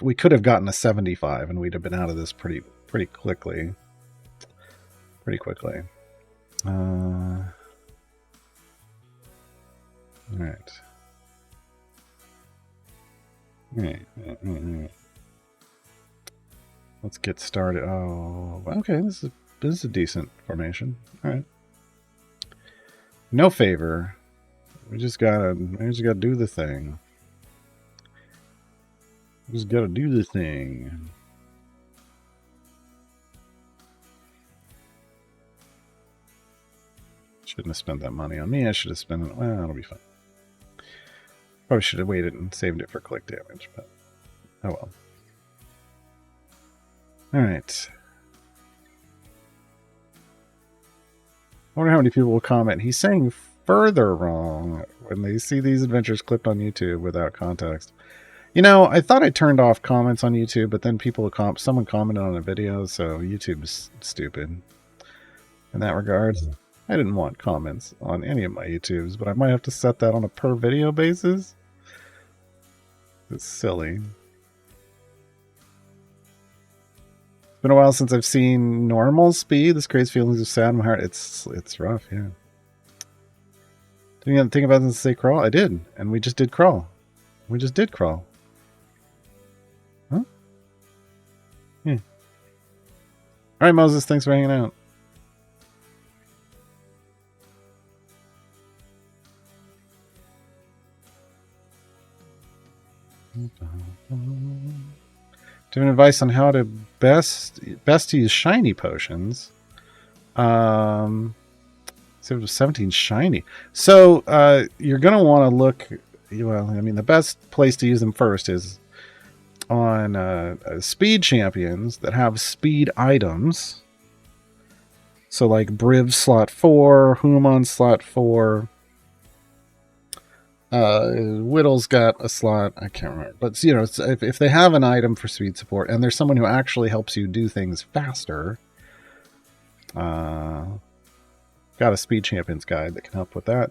we could have gotten a 75 and we'd have been out of this pretty quickly. Pretty quickly. All right. All right. Let's get started. Oh, okay. This is a decent formation. All right. No favor. We just gotta do the thing. We just gotta do the thing. Shouldn't have spent that money on me. I should have spent it. Well, it'll be fine. Probably should have waited and saved it for click damage, but oh well. Alright. I wonder how many people will comment. He's saying further wrong when they see these adventures clipped on YouTube without context. You know, I thought I turned off comments on YouTube, but then someone commented on a video, so YouTube's stupid in that regard. I didn't want comments on any of my YouTubes, but I might have to set that on a per video basis. It's silly. It's been a while since I've seen normal speed. This creates feelings of sad in my heart. It's rough, yeah. Didn't even think about this to say crawl? I did, and we just did crawl. We just did crawl. Huh? Yeah. Alright, Moses, thanks for hanging out. Do you have advice on how to best use shiny potions? So it was 17 shiny. So you're gonna want to look. Well, I mean, the best place to use them first is on speed champions that have speed items. So like Briv slot 4, Human slot 4. Whittle's got a slot, I can't remember, but you know, if they have an item for speed support and there's someone who actually helps you do things faster, got a speed champions guide that can help with that.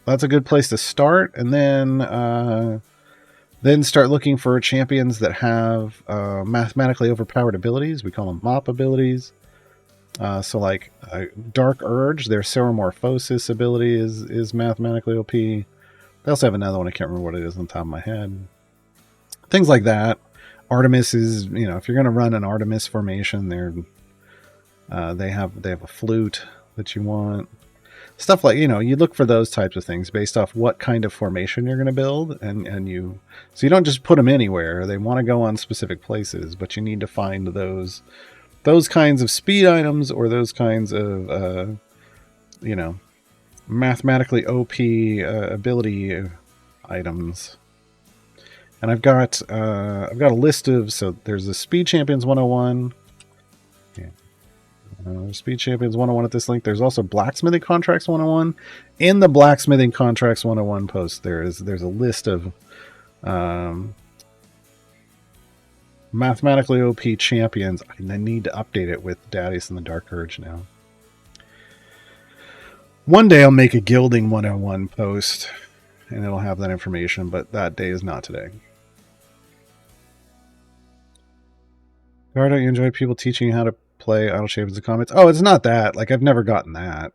That's a good place to start, and then start looking for champions that have mathematically overpowered abilities. We call them MOP abilities. So like Dark Urge, their Ceramorphosis ability is mathematically OP. They also have another one, I can't remember what it is on top of my head. Things like that. Artemis is, you know, if you're going to run an Artemis formation, they have a flute that you want. Stuff like, you know, you look for those types of things based off what kind of formation you're going to build, so you don't just put them anywhere. They want to go on specific places, but you need to find those kinds of speed items or those kinds of, you know, mathematically OP ability items. And I've got a list of, so there's the Speed Champions 101. Yeah. Speed Champions 101 at this link. There's also Blacksmithing Contracts 101. In the Blacksmithing Contracts 101 post, there's a list of mathematically OP champions. I need to update it with Darius and the Dark Urge now. One day I'll make a Gilding 101 post and it'll have that information, but that day is not today. Or don't you enjoy people teaching you how to play Idle Champions in comments? Oh, it's not that. Like, I've never gotten that.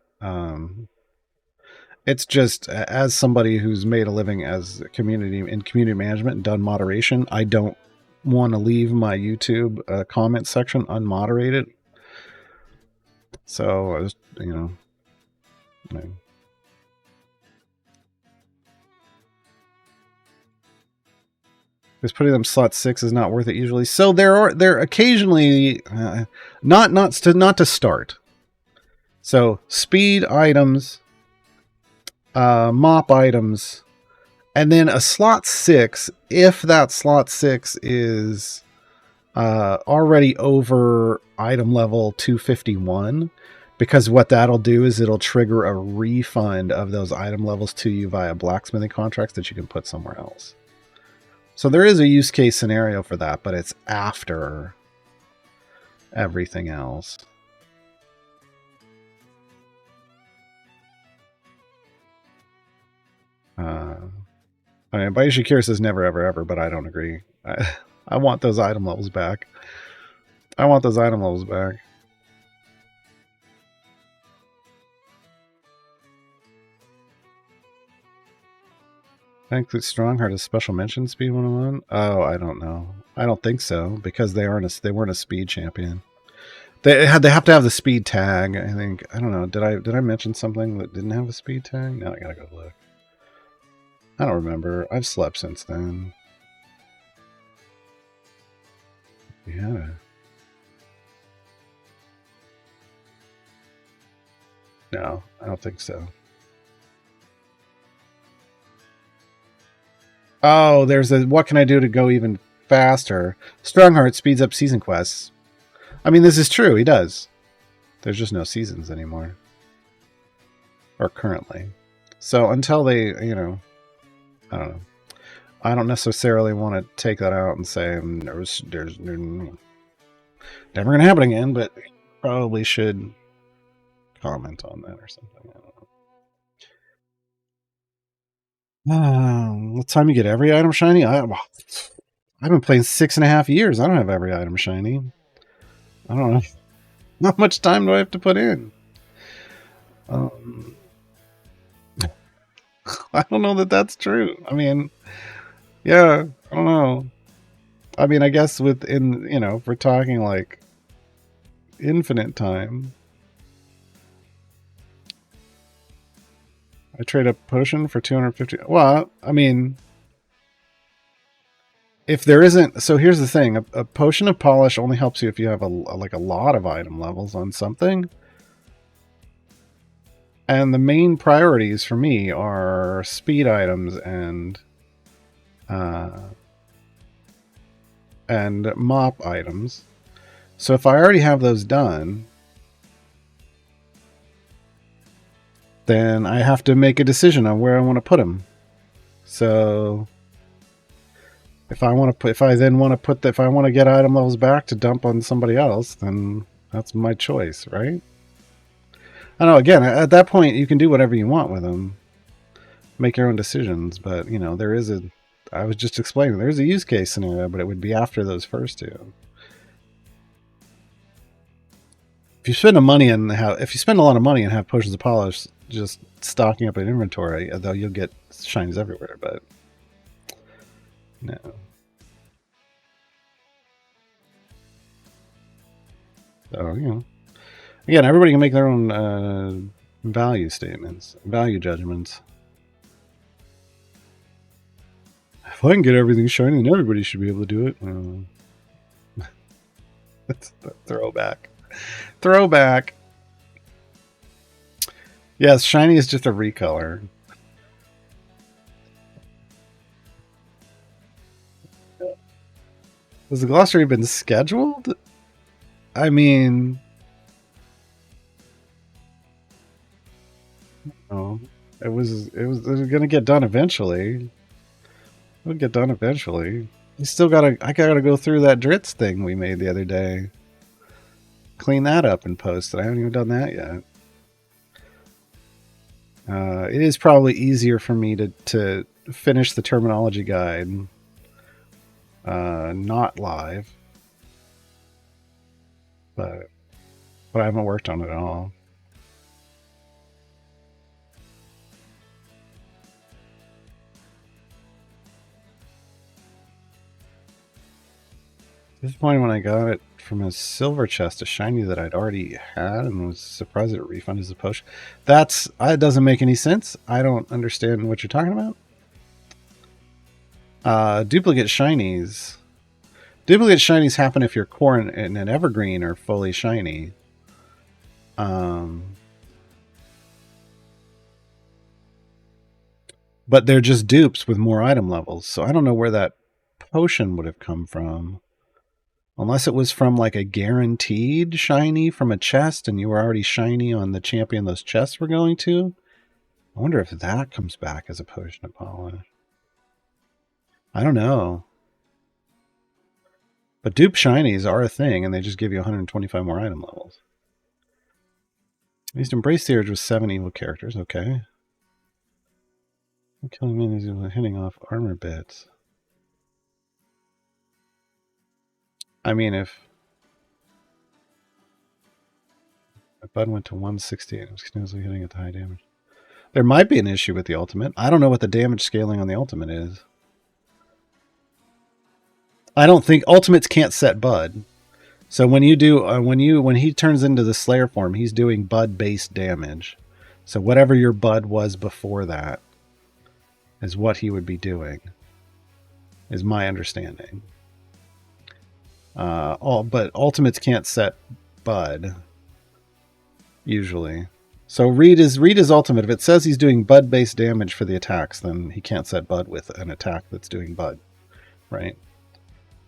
It's just, as somebody who's made a living as a community management and done moderation, I don't want to leave my YouTube comment section unmoderated. So I was, you know, because putting them slot 6 is not worth it usually. So there occasionally not to start. So speed items, mop items, and then a slot 6, if that slot 6 is already over item level 251, because what that'll do is it'll trigger a refund of those item levels to you via blacksmithing contracts that you can put somewhere else. So there is a use case scenario for that, but it's after everything else. I mean, Baishikira says never, ever, ever, but I don't agree. I want those item levels back. I want those item levels back. I think that Strongheart is special mention speed 101. Oh, I don't know. I don't think so because they weren't a speed champion. They have to have the speed tag. I think I don't know. Did I mention something that didn't have a speed tag? No, I gotta go look. I don't remember. I've slept since then. Yeah. No, I don't think so. Oh, there's a what can I do to go even faster? Strongheart speeds up season quests. I mean, this is true. He does. There's just no seasons anymore, or currently. So until they, I don't know. I don't necessarily want to take that out and say there's never going to happen again, but probably should comment on that or something. I don't know. What time you get every item shiny? I've been playing 6.5 years. I don't have every item shiny. I don't know. How much time do I have to put in? I don't know that that's true. I mean, yeah, I don't know. I mean, I guess if we're talking like infinite time, I trade a potion for 250. Well, I mean, if there isn't, so here's the thing: a potion of polish only helps you if you have a lot of item levels on something. And the main priorities for me are speed items and mop items. So if I already have those done, then I have to make a decision on where I want to put them. So if I want to if I want to get item levels back to dump on somebody else, then that's my choice, right? I know. Again, at that point, you can do whatever you want with them, make your own decisions. But there is a. I was just explaining there's a use case scenario, but it would be after those first two. If you spend a lot of money and have potions of polish just stocking up an inventory, though you'll get shinies everywhere, but no. So again, everybody can make their own value statements, value judgments. If I can get everything shiny, then everybody should be able to do it. That's a throwback. Throwback. Yes, shiny is just a recolor. Has the glossary been scheduled? I mean, oh, it was going to get done eventually. It'll get done eventually. I gotta go through that Dritz thing we made the other day. Clean that up and post it. I haven't even done that yet. It is probably easier for me to finish the terminology guide not live, but I haven't worked on it at all. Disappointed when I got it from a silver chest, a shiny that I'd already had, and was surprised it refunded as a potion. That doesn't make any sense. I don't understand what you're talking about. Duplicate shinies. Duplicate shinies happen if your core and an evergreen are fully shiny. But they're just dupes with more item levels. So I don't know where that potion would have come from. Unless it was from like a guaranteed shiny from a chest and you were already shiny on the champion those chests were going to. I wonder if that comes back as a potion of polish. I don't know. But dupe shinies are a thing and they just give you 125 more item levels. I used to embrace the urge with 7 evil characters. Okay. Killing minions is hitting off armor bits. I mean, if Bud went to 160 and was continuously hitting at the high damage, there might be an issue with the ultimate. I don't know what the damage scaling on the ultimate is. I don't think ultimates can't set Bud. So when you do when he turns into the Slayer form, he's doing Bud based damage. So whatever your Bud was before that is what he would be doing. Is my understanding. But ultimates can't set Bud usually. So read his ultimate. If it says he's doing Bud based damage for the attacks, then he can't set Bud with an attack that's doing Bud, right?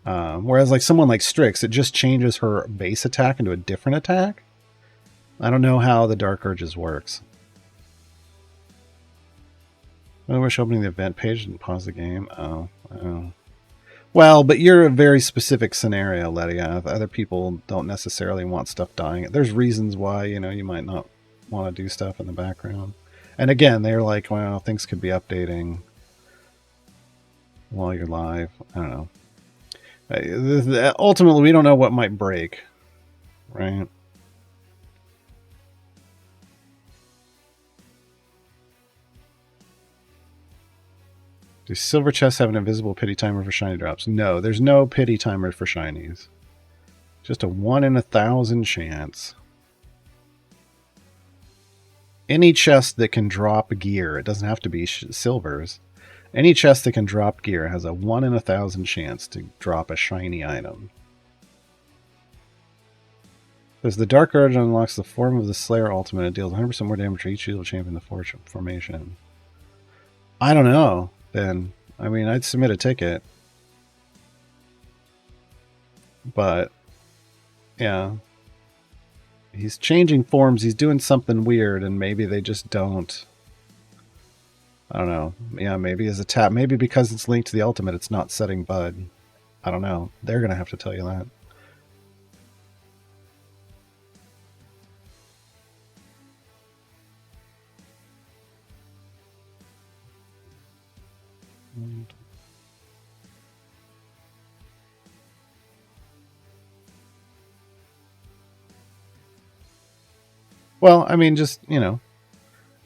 Whereas like someone like Strix, it just changes her base attack into a different attack. I don't know how the Dark Urges works. I wish opening the event page didn't pause the game. Oh. Well, but you're a very specific scenario, Ledia. Other people don't necessarily want stuff dying. There's reasons why, you might not want to do stuff in the background. And again, they're like, well, things could be updating while you're live. I don't know. Ultimately, we don't know what might break, right? Do silver chests have an invisible pity timer for shiny drops? No, there's no pity timer for shinies. Just a 1 in 1,000 chance. Any chest that can drop gear, it doesn't have to be silvers. Any chest that can drop gear has a 1 in 1,000 chance to drop a shiny item. As the Dark Urge unlocks the form of the Slayer ultimate, it deals 100% more damage for each shield champion in the formation. I don't know, Ben. I mean, I'd submit a ticket. But, yeah. He's changing forms. He's doing something weird, and maybe they just don't. I don't know. Yeah, maybe as a tap. Maybe because it's linked to the ultimate, it's not setting Bud. I don't know. They're going to have to tell you that. Well, I mean, just,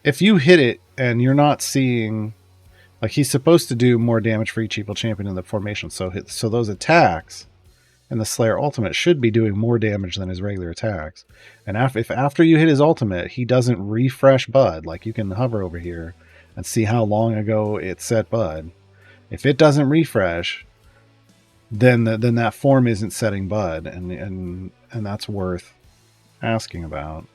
if you hit it and you're not seeing, like, he's supposed to do more damage for each evil champion in the formation. So those attacks and the Slayer ultimate should be doing more damage than his regular attacks. And if after you hit his ultimate, he doesn't refresh Bud, like you can hover over here and see how long ago it set Bud. If it doesn't refresh, then that form isn't setting Bud, and that's worth asking about.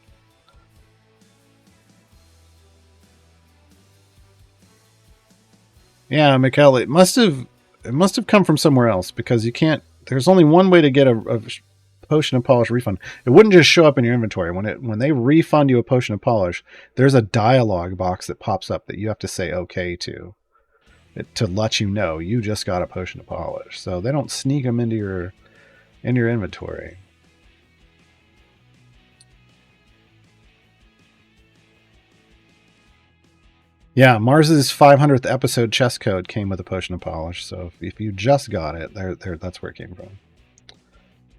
Yeah, Mikhail, it must have come from somewhere else, because you can't. There's only one way to get a potion of polish refund. It wouldn't just show up in your inventory. When they refund you a potion of polish, there's a dialogue box that pops up that you have to say okay to let you know you just got a potion of polish. So they don't sneak them into your inventory. Yeah, Mars's 500th episode chest code came with a potion of polish. So if you just got it, there, that's where it came from.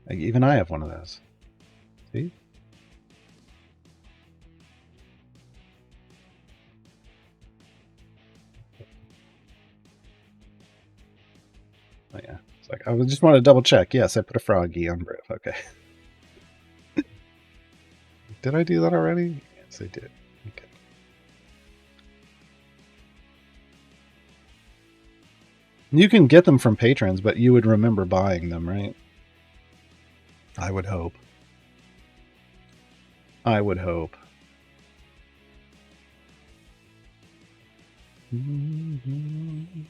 Like, even I have one of those. See? Oh yeah, it's like I just want to double check. Yes, I put a froggy on Briv. Okay. Did I do that already? Yes, I did. Okay. You can get them from patrons, but you would remember buying them, right? I would hope. I would hope. Mm-hmm.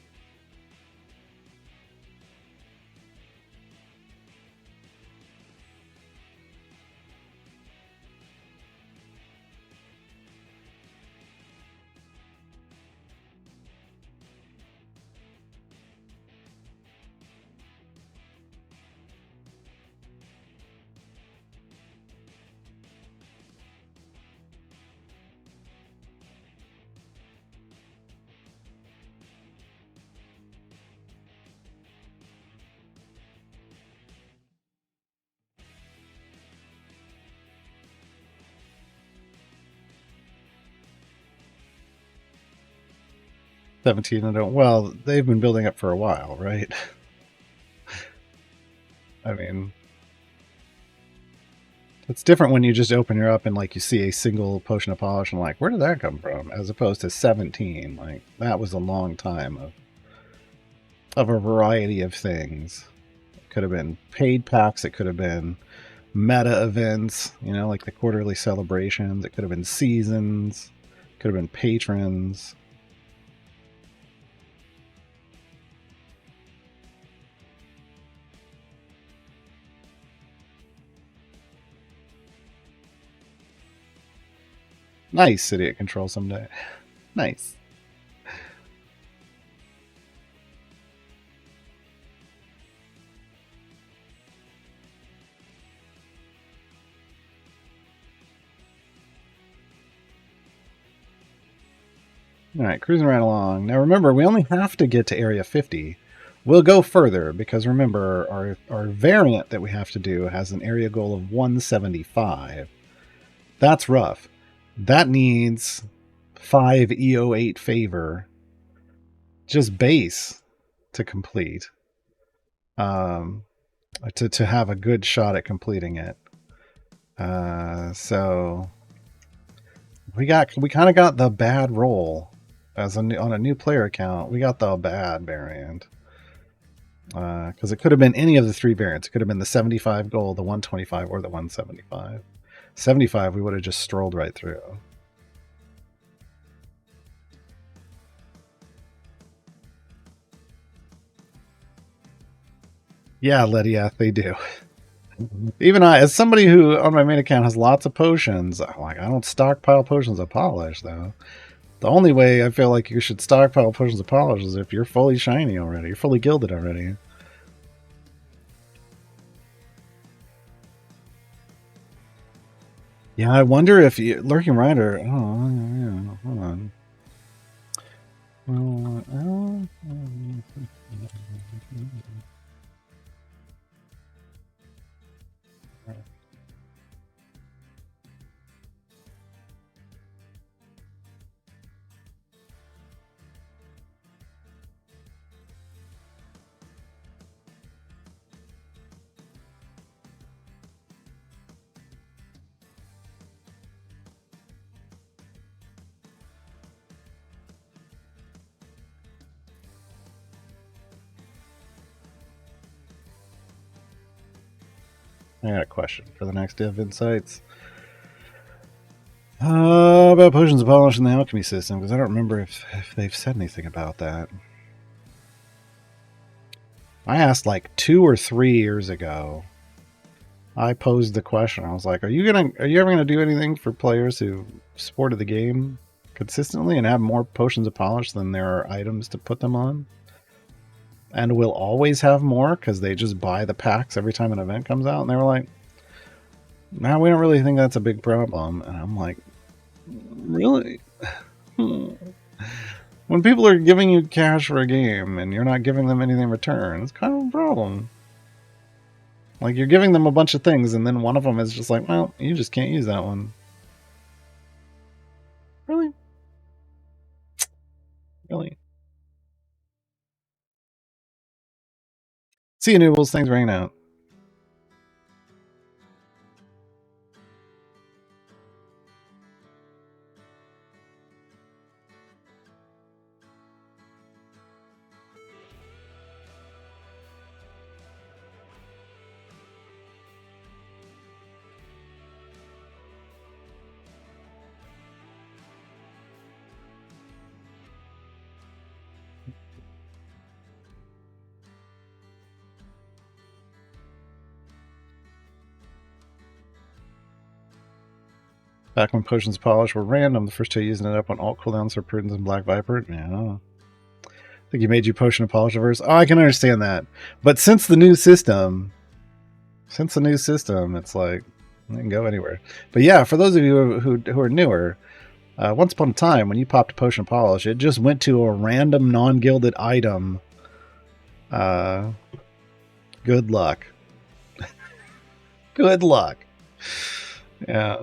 17 and don't. Well, they've been building up for a while, right? I mean, it's different when you just open her up and like you see a single potion of polish and like, where did that come from? As opposed to 17. Like, that was a long time of a variety of things. It could have been paid packs, it could have been meta events, you know, like the quarterly celebrations, it could have been seasons, it could have been patrons. Nice city at control someday. Nice. All right, cruising right along. Now remember, we only have to get to area 50. We'll go further because remember, our variant that we have to do has an area goal of 175. That's rough. That needs 5 EO8 favor, just base, to complete. To have a good shot at completing it. So we kind of got the bad roll on a new player account. We got the bad variant because it could have been any of the 3 variants. It could have been the 75 gold, the 125, or the 175. 75, we would have just strolled right through. Yeah, Lydia, they do. Even I, as somebody who on my main account has lots of potions, I don't stockpile potions of polish though. The only way I feel like you should stockpile potions of polish is if you're fully shiny already, you're fully gilded already. Yeah, I wonder if Lurking Rider. Oh, yeah, hold on. I got a question for the next Dev Insights. About potions of polish in the alchemy system, because I don't remember if they've said anything about that. I asked like 2 or 3 years ago. I posed the question. I was like, "Are you ever gonna do anything for players who supported the game consistently and have more potions of polish than there are items to put them on? And will always have more because they just buy the packs every time an event comes out?" And they were like, "No, we don't really think that's a big problem." And I'm like, "Really?" When people are giving you cash for a game and you're not giving them anything in return, it's kind of a problem. Like, you're giving them a bunch of things, and then one of them is just like, well, you just can't use that one. Really? Really? See you, Noobles. Thanks for hanging out. Back when potions of polish were random, the first 2 using it up on alt cooldowns for Prudence and Black Viper. Yeah. I think you made you potion of polish reverse. Oh, I can understand that. But since the new system, it's like, it can go anywhere. But yeah, for those of you who are newer, once upon a time, when you popped a potion of polish, it just went to a random non-gilded item. Good luck. Good luck. Yeah.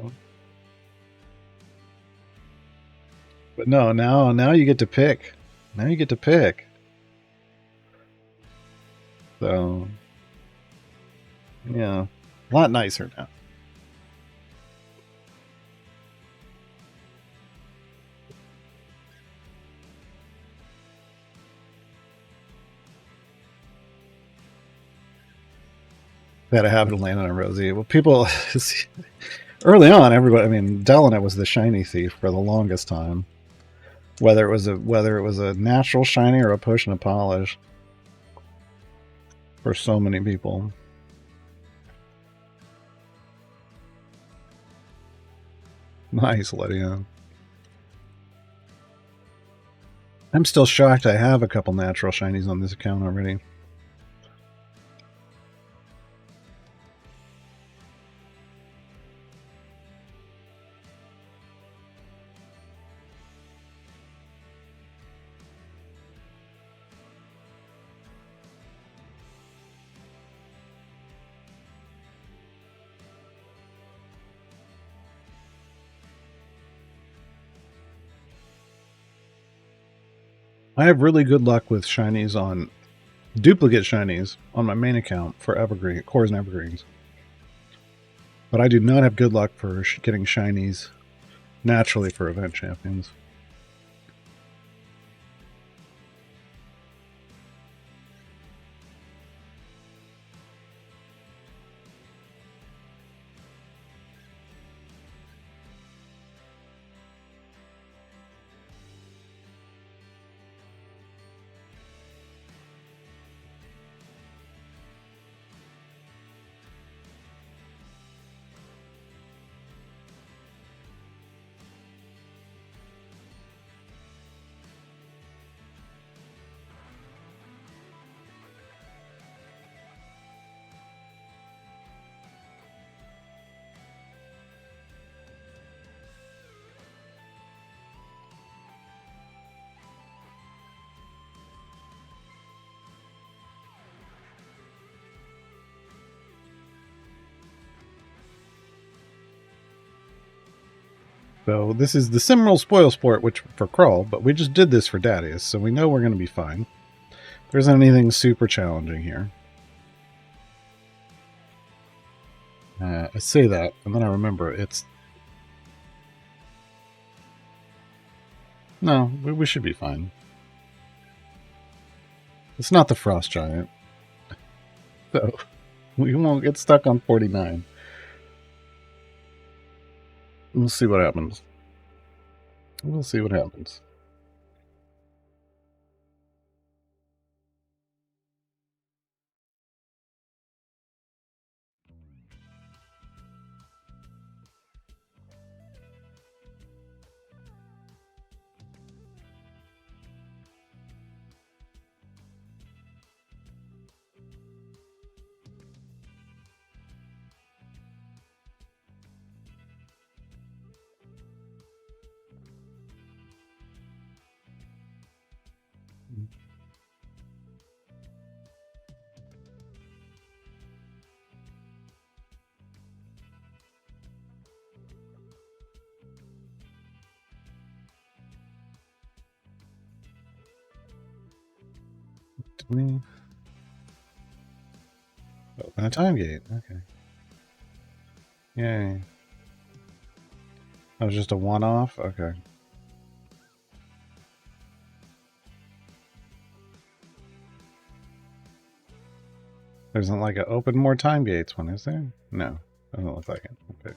But no, now you get to pick. Now you get to pick. So, yeah, a lot nicer now. Had a habit of landing on Rosie. Well, people early on, everybody. I mean, Delanet was the shiny thief for the longest time. Whether it was a natural shiny or a potion of polish, for so many people. Nice, Lydia. I'm still shocked I have a couple natural shinies on this account already. I have really good luck with shinies on duplicate shinies on my main account for Evergreen, Cores and Evergreens. But I do not have good luck for getting shinies naturally for event champions. So this is the Simril Spoilsport, which for Krull, but we just did this for Dadius, so we know we're going to be fine. There isn't anything super challenging here. I say that, and then I remember it's... No, we should be fine. It's not the Frost Giant. So we won't get stuck on 49. We'll see what happens. We'll see what happens. Me. Open a time gate. Okay. Yay. That was just a one-off? Okay. There isn't like a open more time gates one, is there? No. Doesn't look like it. Okay.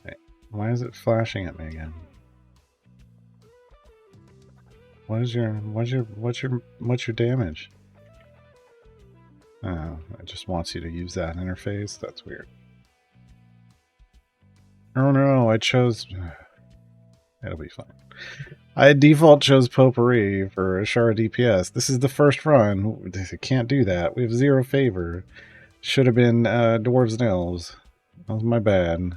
Hey, why is it flashing at me again? What's your damage? Oh, it just wants you to use that interface. That's weird. Oh no, I chose... It'll be fine. I default chose Potpourri for Ashara DPS. This is the first run. I can't do that. We have 0 favor. Should have been Dwarves and Elves. That was my bad.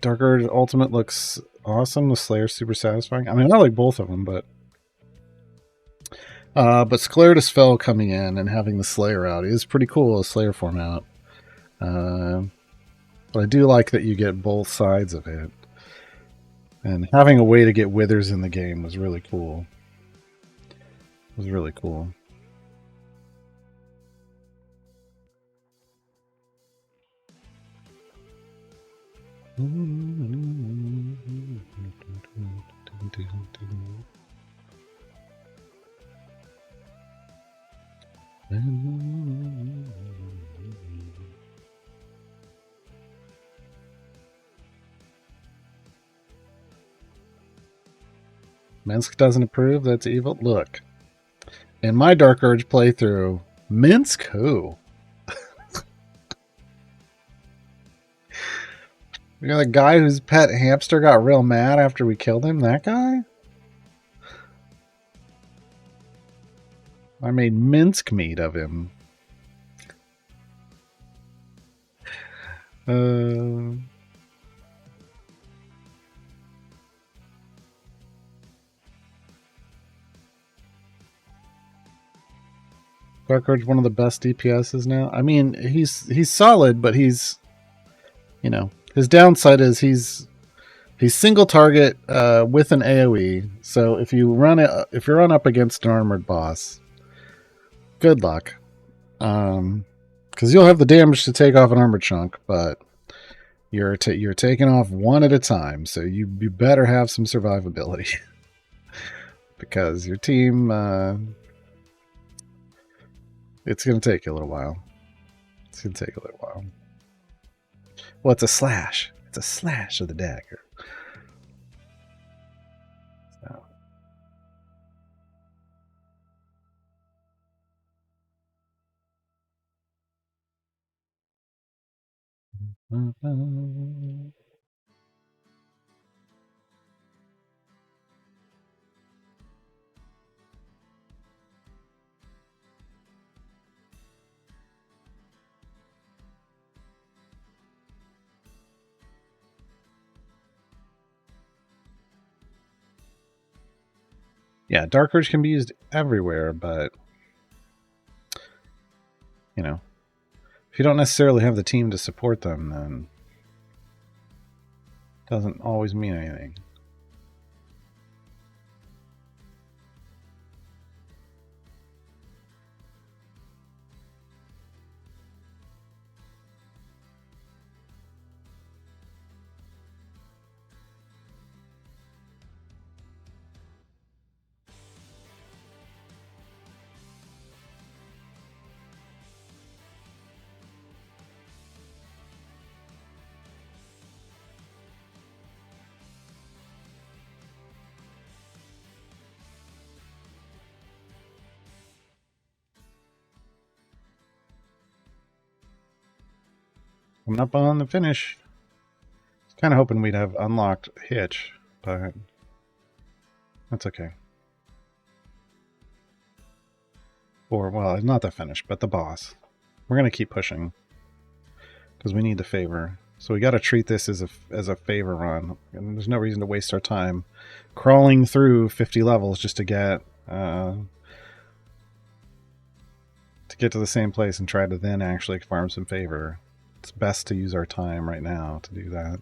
Dark Urge Ultimate looks awesome. The Slayer's super satisfying. I mean, I like both of them, but Scleratus Fell coming in and having the Slayer out is pretty cool, a Slayer format. But I do like that you get both sides of it. And having a way to get withers in the game was really cool. It was really cool. Minsk doesn't approve. That's evil. Look, in my Dark Urge playthrough, Minsk who? You know, the guy whose pet hamster got real mad after we killed him? That guy? I made Minsk meat of him. Dark Urge one of the best DPSs now. I mean, he's solid, but he's, you know, his downside is he's single target with an AOE. So if you run up against an armored boss, good luck. Because you'll have the damage to take off an armored chunk, but you're taking off one at a time. So you better have some survivability because your team. It's going to take you a little while. Well, it's a slash. It's a slash of the dagger. So. Yeah, Dark Urge can be used everywhere, but you know, if you don't necessarily have the team to support them, then it doesn't always mean anything. Coming up on the finish. Kind of hoping we'd have unlocked Hitch, but that's okay. Or, well, not the finish, but the boss. We're going to keep pushing because we need the favor. So we got to treat this as a favor run. And there's no reason to waste our time crawling through 50 levels just to get to the same place and try to then actually farm some favor. It's best to use our time right now to do that.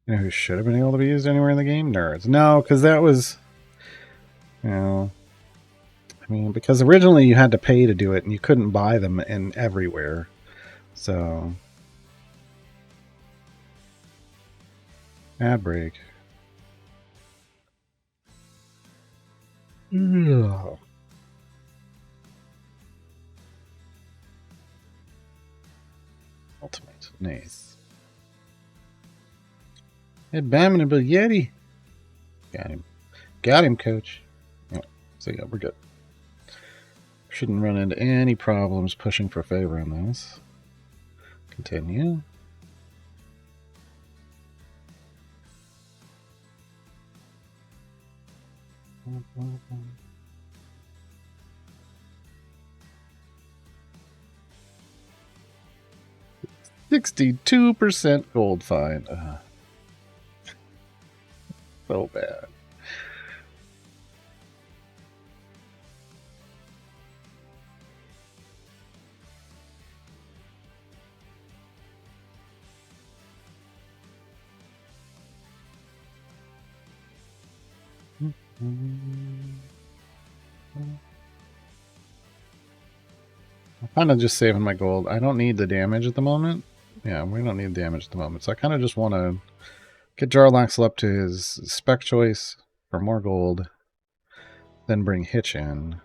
You know who should have been able to be used anywhere in the game? Nerds. No, because that was, you know, I mean, because originally you had to pay to do it and you couldn't buy them in everywhere. So, ad break. Ugh. Ultimate. Nice. Abominable Yeti. Got him, coach. Oh, so yeah, we're good. Shouldn't run into any problems pushing for favor on this. Continue. Mm-hmm. 62% gold find. So bad. I'm kind of just saving my gold. I don't need the damage at the moment. Yeah, we don't need damage at the moment. So I kind of just want to get Jarlaxle up to his spec choice for more gold, then bring Hitch in.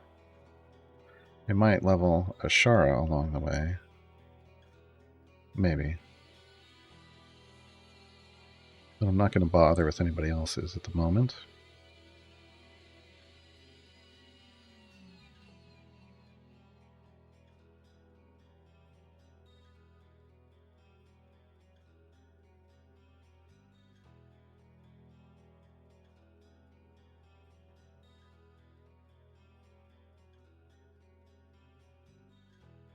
It might level Ashara along the way. Maybe. But I'm not going to bother with anybody else's at the moment.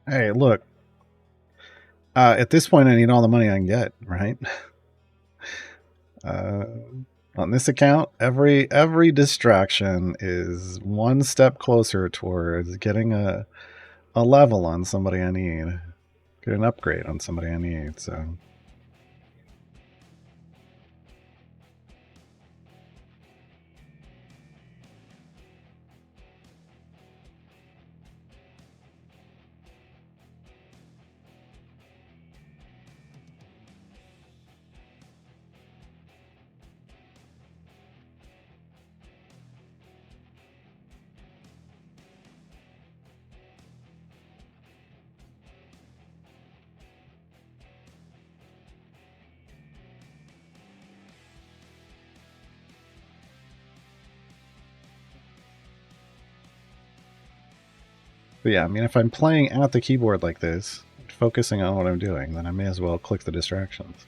Hey, look. At this point, I need all the money I can get, right? On this account, every distraction is one step closer towards getting a level on somebody I need, get an upgrade on somebody I need. So, but yeah, I mean, if I'm playing at the keyboard like this, focusing on what I'm doing, then I may as well click the distractions.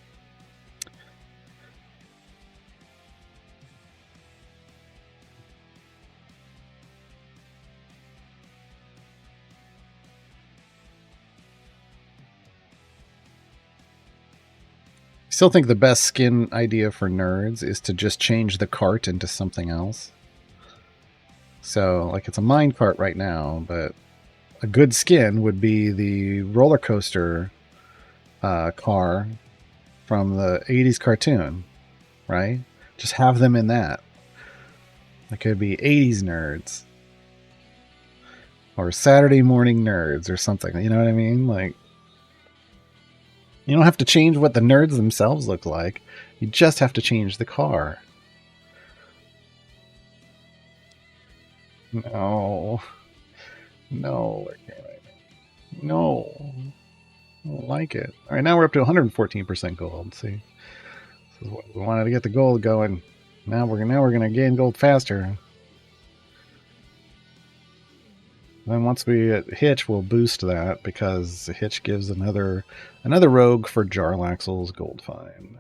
I still think the best skin idea for nerds is to just change the cart into something else. So, like, it's a mine cart right now, but a good skin would be the roller coaster car from the 80s cartoon, right? Just have them in that. It could be 80s nerds or Saturday morning nerds or something. You know what I mean? Like, you don't have to change what the nerds themselves look like. You just have to change the car. No. No. No. I don't like it. All right, now we're up to 114% gold. See, this is what we wanted to get the gold going. Now we're gonna gain gold faster. Then once we get Hitch, we'll boost that because Hitch gives another rogue for Jarlaxle's gold find.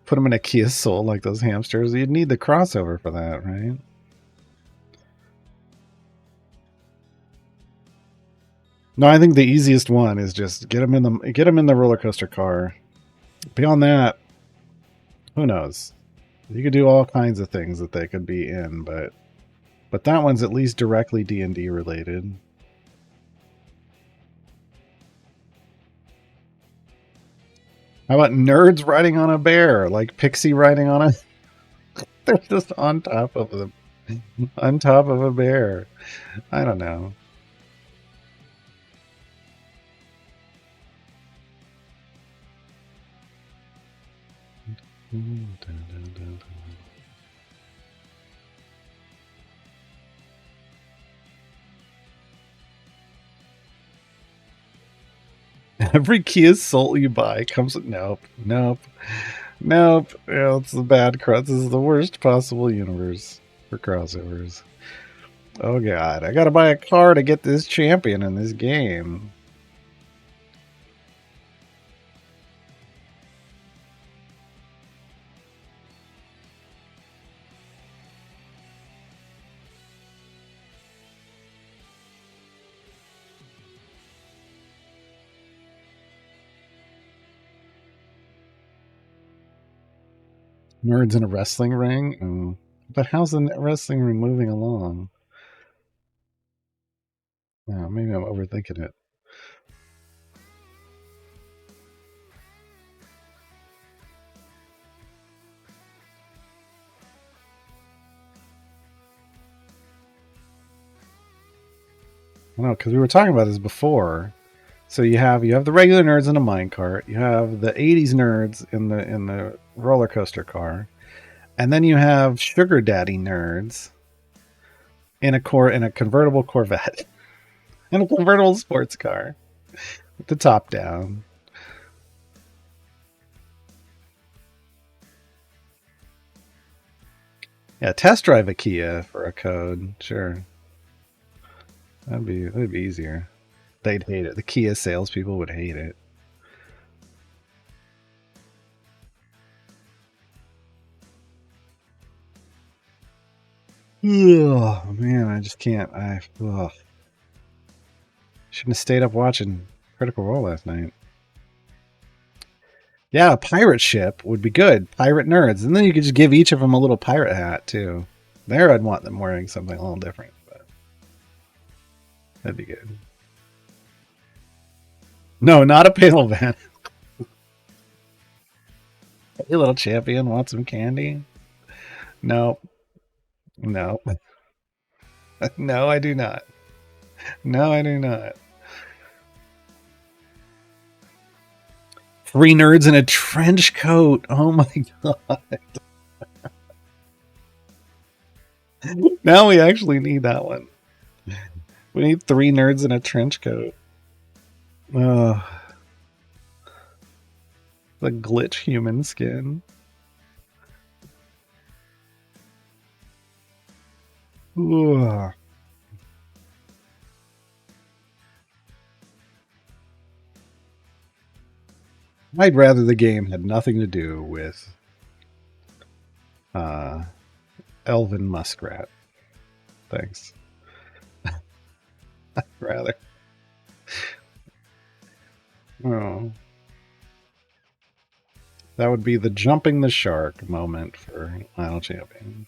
Put him in a Kia Soul like those hamsters. You'd need the crossover for that, right? No, I think the easiest one is just get him in the roller coaster car. Beyond that, who knows? You could do all kinds of things that they could be in, but that one's at least directly D&D related. How about nerds riding on a bear, like Pixie riding on a? They're just on top of a bear. I don't know. Every Kia Soul you buy comes with nope. Yeah, it's the bad cross. This is the worst possible universe for crossovers. Oh god, I gotta buy a car to get this champion in this game. Nerds in a wrestling ring? But how's the wrestling ring moving along? Oh, maybe I'm overthinking it. No, because we were talking about this before. So you have the regular nerds in a minecart. You have the '80s nerds in the roller coaster car, and then you have sugar daddy nerds in a convertible Corvette, in a convertible sports car with the top down. Yeah, test drive a Kia for a code. Sure, that'd be easier. They'd hate it. The Kia salespeople would hate it. Oh man, I just can't. Shouldn't have stayed up watching Critical Role last night. Yeah, a pirate ship would be good. Pirate nerds, and then you could just give each of them a little pirate hat too. There, I'd want them wearing something a little different, but that'd be good. No, not a panel van. Hey, little champion, want some candy? No, no, no, I do not. No, I do not. 3 nerds in a trench coat. Oh my god. Now we actually need that one. We need 3 nerds in a trench coat. The glitch human skin. Ugh. I'd rather the game had nothing to do with Elvin Muskrat. Thanks. I'd rather. Oh. That would be the jumping the shark moment for Final Champion.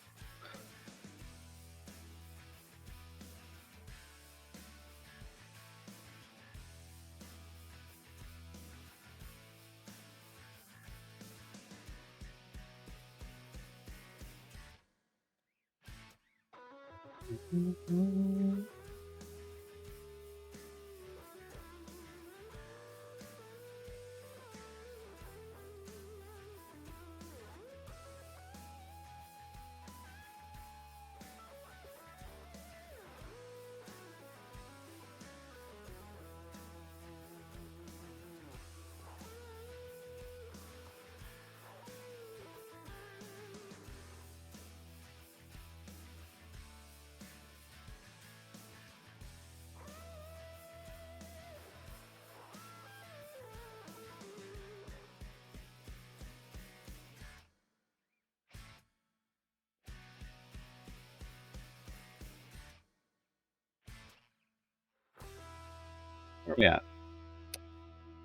Yeah.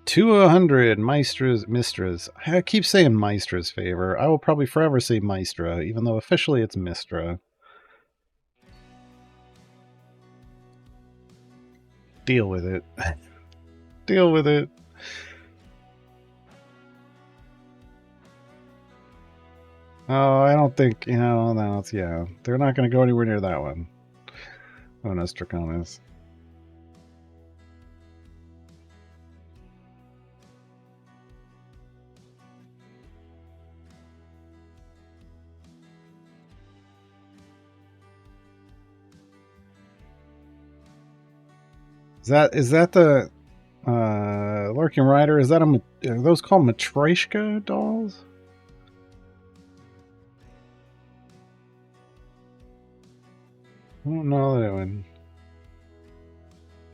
200 Mistras. I keep saying Maestra's favor. I will probably forever say Maestra, even though officially it's Mistra. Deal with it. Deal with it. Oh, I don't think, no, yeah. They're not going to go anywhere near that one. Oh, Nostraconis. Is that the Lurking Rider? Is that are those called Matryoshka dolls? I don't know that would.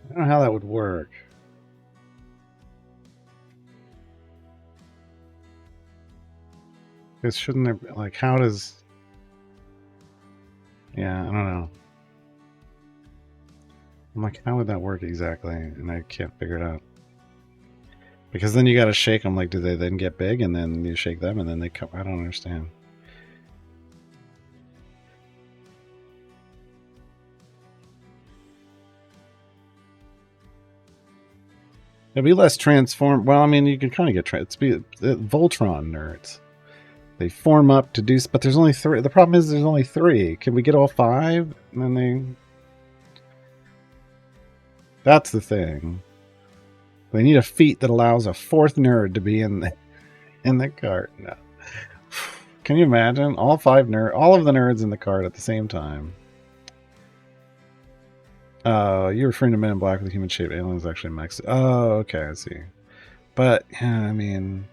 I don't know how that would work. Because shouldn't there, like, how does. Yeah, I don't know. I'm like, how would that work exactly? And I can't figure it out. Because then you gotta shake them, like, do they then get big and then you shake them and then they come? I don't understand. It'd be less transform. Well, I mean, you could kind of get it's be Voltron nerds. They form up to do, but there's only 3. The problem is there's only 3. Can we get all 5? And then they. That's the thing. They need a feat that allows a fourth nerd to be in the cart. No. Can you imagine all of the nerds in the cart at the same time? You're referring to Men in Black with human shaped aliens actually mechs. Oh, okay, I see. But yeah, I mean,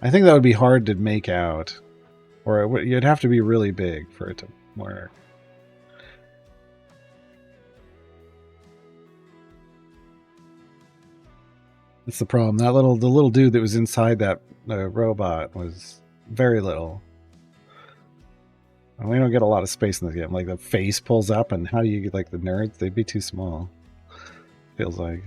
I think that would be hard to make out, or you'd have to be really big for it to work. That's the problem. The little dude that was inside that robot was very little. And we don't get a lot of space in this game. Like the face pulls up, and how do you get like the nerds? They'd be too small. Feels like.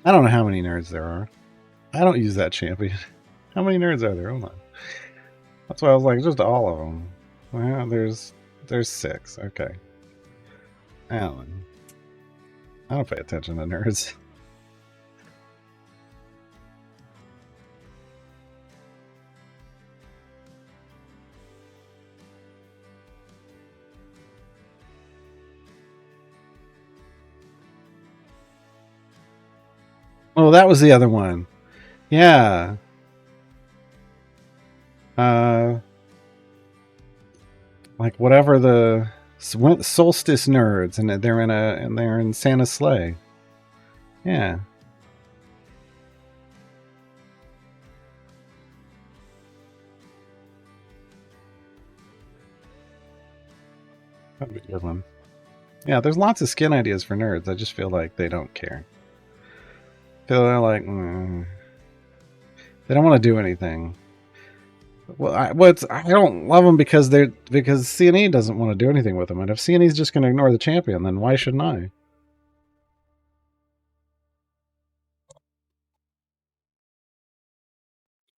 I don't know how many nerds there are. I don't use that champion. How many nerds are there? Hold on. That's why I was like, just all of them. Well, there's 6. Okay. Alan. I don't pay attention to nerds. Oh, that was the other one. Yeah. Like whatever the solstice nerds, and they're in Santa's sleigh. Yeah. That'd be a good one. Yeah, there's lots of skin ideas for nerds. I just feel like they don't care. They're like, they don't want to do anything. Well, I don't love them because CNE doesn't want to do anything with them, and if CNE's just going to ignore the champion, then why shouldn't I?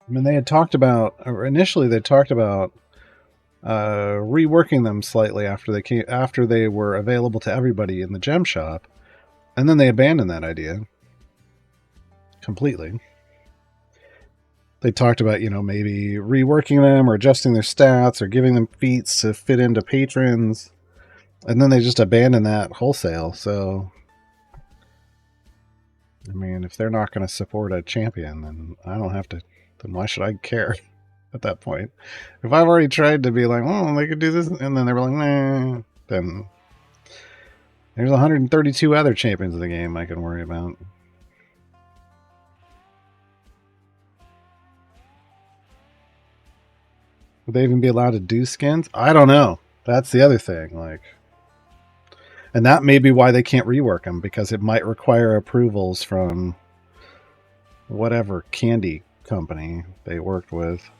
I mean, they had talked about initially. They talked about reworking them slightly after they were available to everybody in the gem shop, and then they abandoned that idea completely. They talked about maybe reworking them or adjusting their stats or giving them feats to fit into patrons, and then they just abandoned that wholesale. So, I mean, if they're not going to support a champion, then I don't have to. Then why should I care? At that point, if I've already tried to be like, oh, they could do this, and then they were like, nah, then there's 132 other champions of the game I can worry about. Would they even be allowed to do skins? I don't know. That's the other thing. Like, and that may be why they can't rework them, because it might require approvals from whatever candy company they worked with.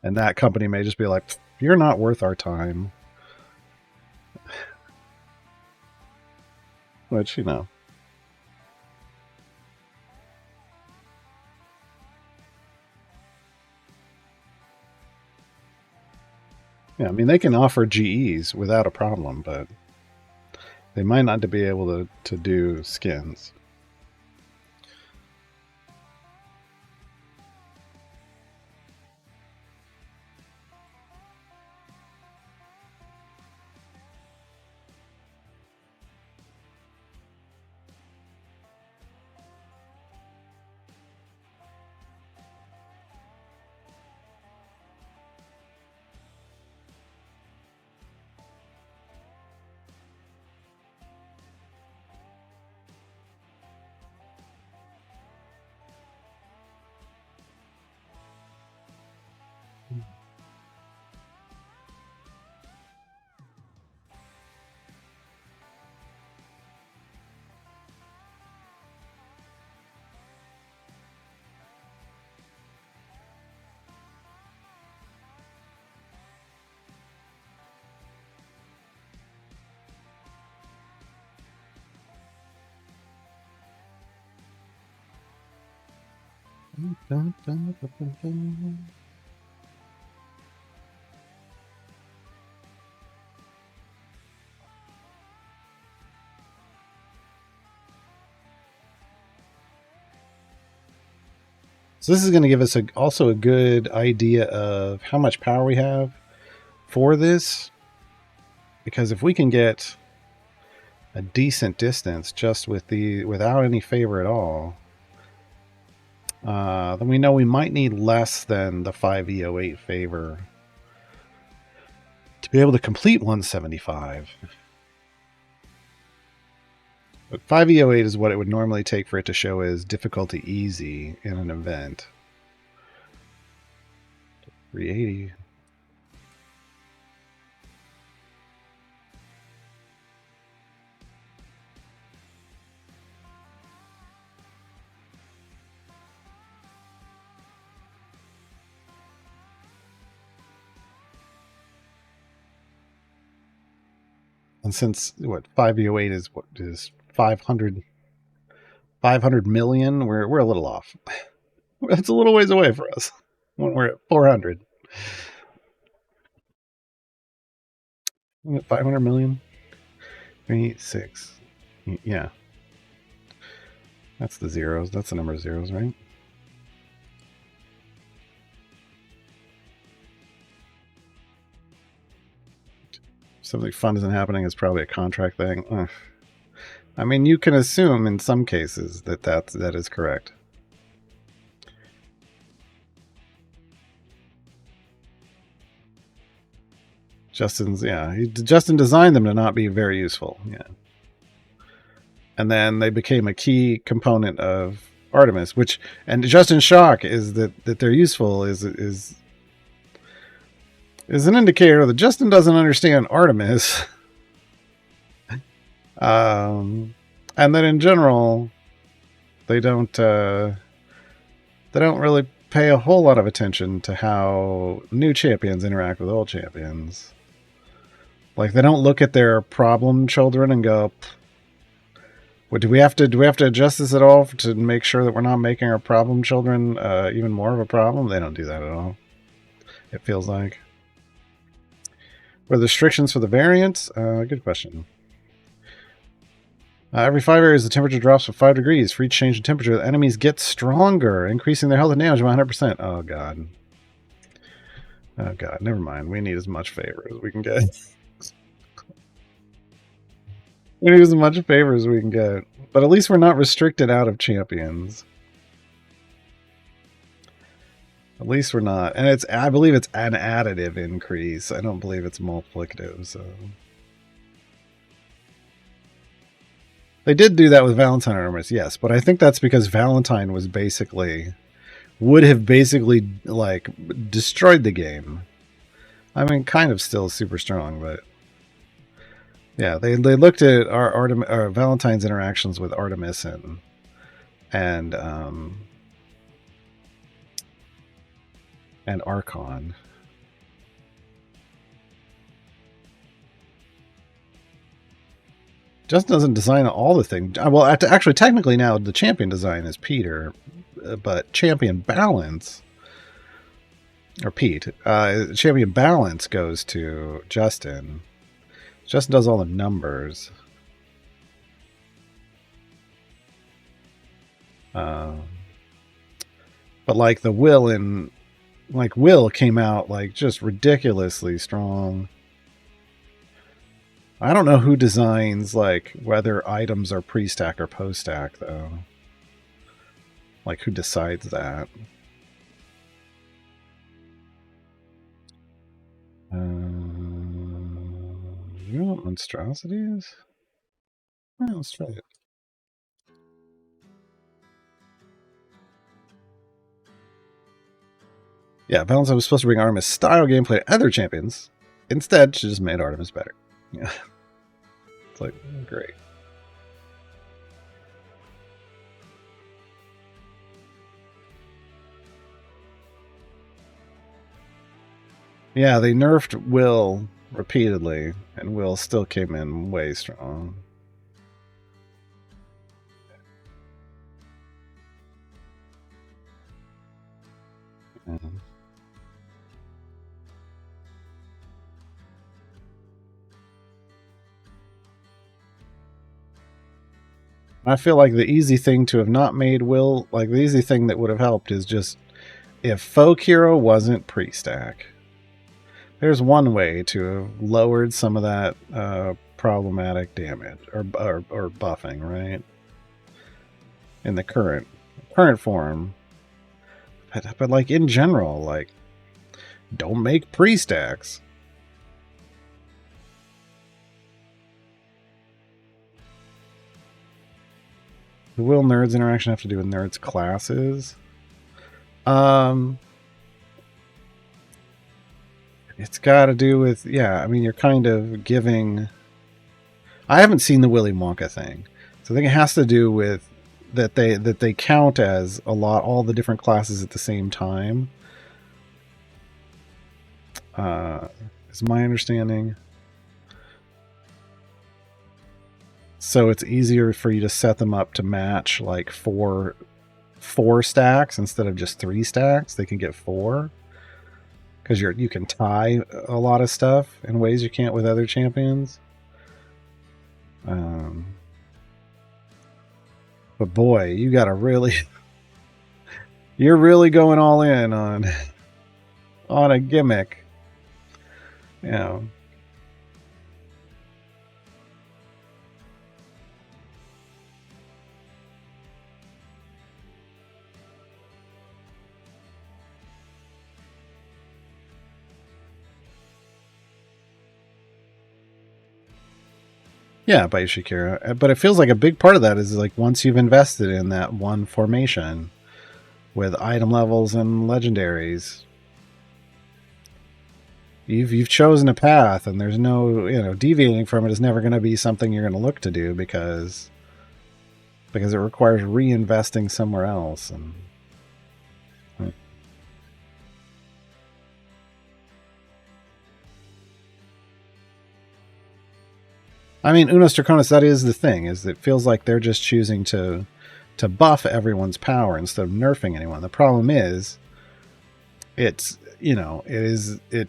And that company may just be like, you're not worth our time. Which, Yeah, I mean, they can offer GEs without a problem, but they might not be able to do skins. So this is going to give us also a good idea of how much power we have for this. Because if we can get a decent distance just without any favor at all, then we know we might need less than the 5e08 favor to be able to complete 175. But 5e08 is what it would normally take for it to show as difficulty easy in an event. 380. And since what 5e08 is 500 million, we're a little off. That's a little ways away for us when we're at 400. 500 million? 386. Yeah. That's the zeros. That's the number of zeros, right? Something fun isn't happening is probably a contract thing. Ugh. I mean, you can assume in some cases that is correct. Justin designed them to not be very useful. Yeah. And then they became a key component of Artemis, and Justin's shock is that they're useful is an indicator that Justin doesn't understand Artemis. And that in general, they don't really pay a whole lot of attention to how new champions interact with old champions. Like, they don't look at their problem children and go, well, do we have to adjust this at all to make sure that we're not making our problem children even more of a problem? They don't do that at all. It feels like. What are the restrictions for the variants? Good question. Every 5 areas, the temperature drops by 5 degrees. For each change in temperature, the enemies get stronger, increasing their health and damage by 100%. Oh, God. Oh, God. Never mind. We need as much favor as we can get. We need as much favor as we can get. But at least we're not restricted out of champions. At least we're not. And I believe it's an additive increase. I don't believe it's multiplicative, so... They did do that with Valentine armors, yes, but I think that's because Valentine would have basically like destroyed the game. I mean, kind of still super strong, but yeah, they looked at our Valentine's interactions with Artemis and Archon. Justin doesn't design all the things. Well, actually, technically now the champion design is Peter, but champion balance, or Pete, champion balance goes to Justin. Justin does all the numbers. But like the Will came out like just ridiculously strong. I don't know who designs, like, whether items are pre-stack or post-stack, though. Like, who decides that? You know what monstrosity is? Yeah, let's try it. Yeah, Valentine was supposed to bring Artemis style gameplay to other champions. Instead, she just made Artemis better. Yeah. It's like, great. Yeah, they nerfed Will repeatedly, and Will still came in way strong. I feel like the easy thing to have not made Will, like the easy thing that would have helped is just if Folk Hero wasn't pre-stack. There's one way to have lowered some of that problematic damage or buffing, right? In the current form. But like in general, like don't make pre-stacks. The will nerds interaction have to do with nerds classes? It's got to do with, yeah, I mean, you're kind of giving... I haven't seen the Willy Wonka thing, so I think it has to do with that they count as all the different classes at the same time. Is my understanding. So it's easier for you to set them up to match like four stacks instead of just 3 stacks. They can get 4 because you can tie a lot of stuff in ways you can't with other champions. But boy, you gotta really you're really going all in on a gimmick. You know. Yeah, by Shakira. But it feels like a big part of that is like once you've invested in that one formation with item levels and legendaries, you've chosen a path, and there's no deviating from it is never going to be something you're going to look to do because it requires reinvesting somewhere else. And I mean, Unos Draconis, that is the thing, is it feels like they're just choosing to buff everyone's power instead of nerfing anyone. The problem is it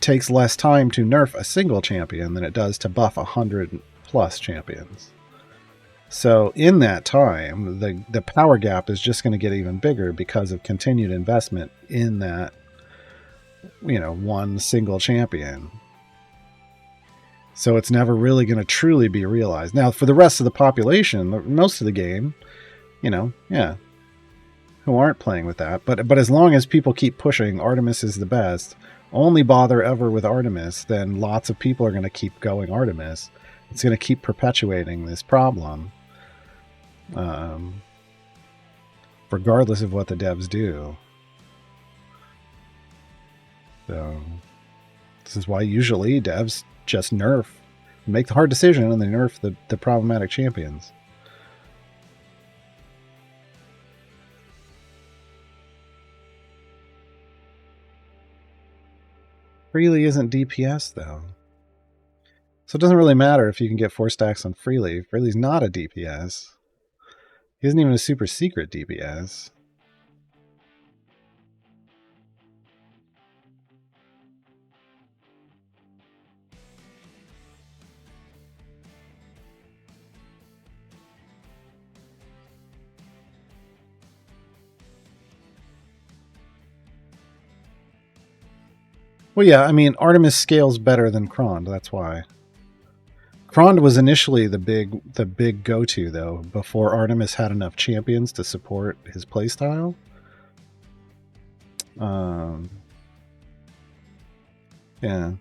takes less time to nerf a single champion than it does to buff 100 plus champions. So in that time, the power gap is just going to get even bigger because of continued investment in that one single champion. So it's never really going to truly be realized. Now, for the rest of the population, most of the game, who aren't playing with that. But as long as people keep pushing Artemis is the best, only bother ever with Artemis, then lots of people are going to keep going Artemis. It's going to keep perpetuating this problem, regardless of what the devs do. So this is why usually devs just nerf, make the hard decision, and they nerf the problematic champions. Freely isn't DPS though, so it doesn't really matter if you can get 4 stacks on Freely. Freely's not a DPS. He isn't even a super secret DPS. Well, yeah, I mean, Artemis scales better than Krond, that's why. Krond was initially the big go-to, though, before Artemis had enough champions to support his playstyle. Yeah. I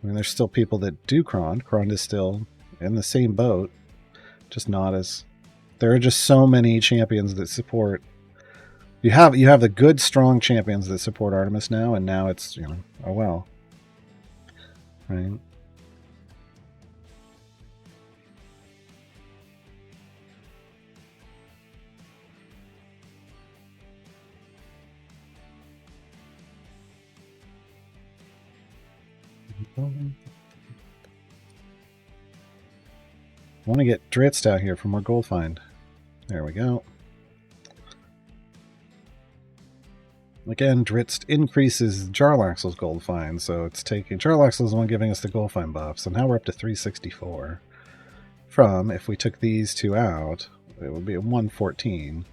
mean, there's still people that do Krond. Krond is still in the same boat, just not as... There are just so many champions that support... You have the good, strong champions that support Artemis now, and now it's, oh well. Right? I want to get Dritz out here for more gold find. There we go. Again, Dritz increases Jarlaxle's gold find, so it's taking... Jarlaxle's the one giving us the gold find buffs, and now we're up to 364. from, if we took these two out, it would be a 114.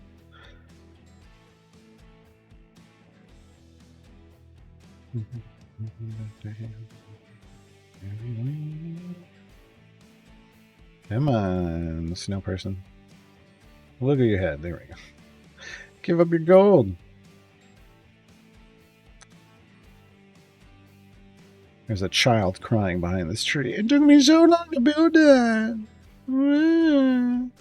Come on, snow person. Look at your head. There we go. Give up your gold. There's a child crying behind this tree. It took me so long to build that. Can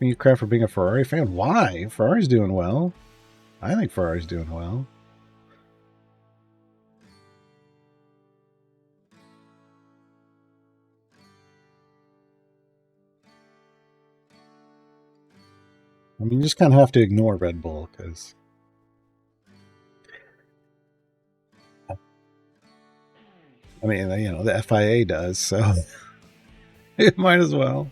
you cry for being a Ferrari fan? Why? Ferrari's doing well. I think Ferrari's doing well. I mean, you just kind of have to ignore Red Bull, because... I mean, you know, the FIA does, so... it might as well.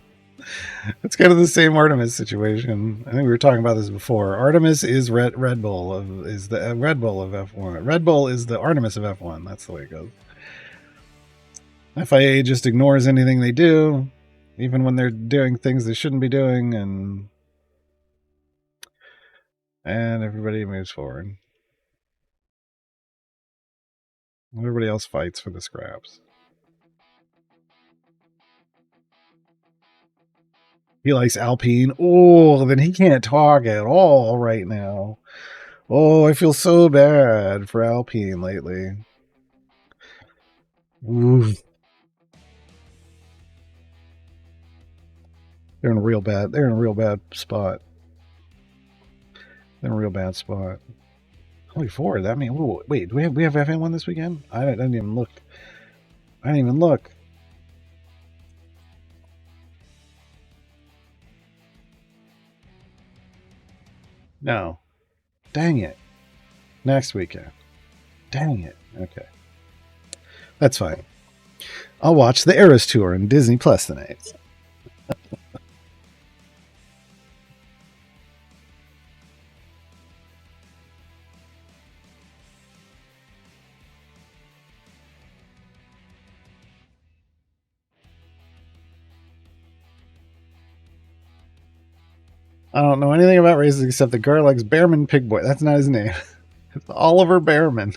It's kind of the same Artemis situation. I think we were talking about this before. Artemis is Red Bull, is the Red Bull of F1. Red Bull is the Artemis of F1. That's the way it goes. FIA just ignores anything they do, even when they're doing things they shouldn't be doing, and everybody moves forward. Everybody else fights for the scraps. He likes Alpine. Oh, then he can't talk at all right now. Oh, I feel so bad for Alpine lately. Oof. They're in a real bad spot. They're in a real bad spot. Holy Ford, that mean, whoa, wait, do we have F1 this weekend? I didn't even look. I didn't even look. No. Dang it. Next weekend. Dang it. Okay. That's fine. I'll watch the Eras Tour in Disney Plus tonight. I don't know anything about races except the girl likes Behrman Pigboy. That's not his name. It's Oliver Behrman.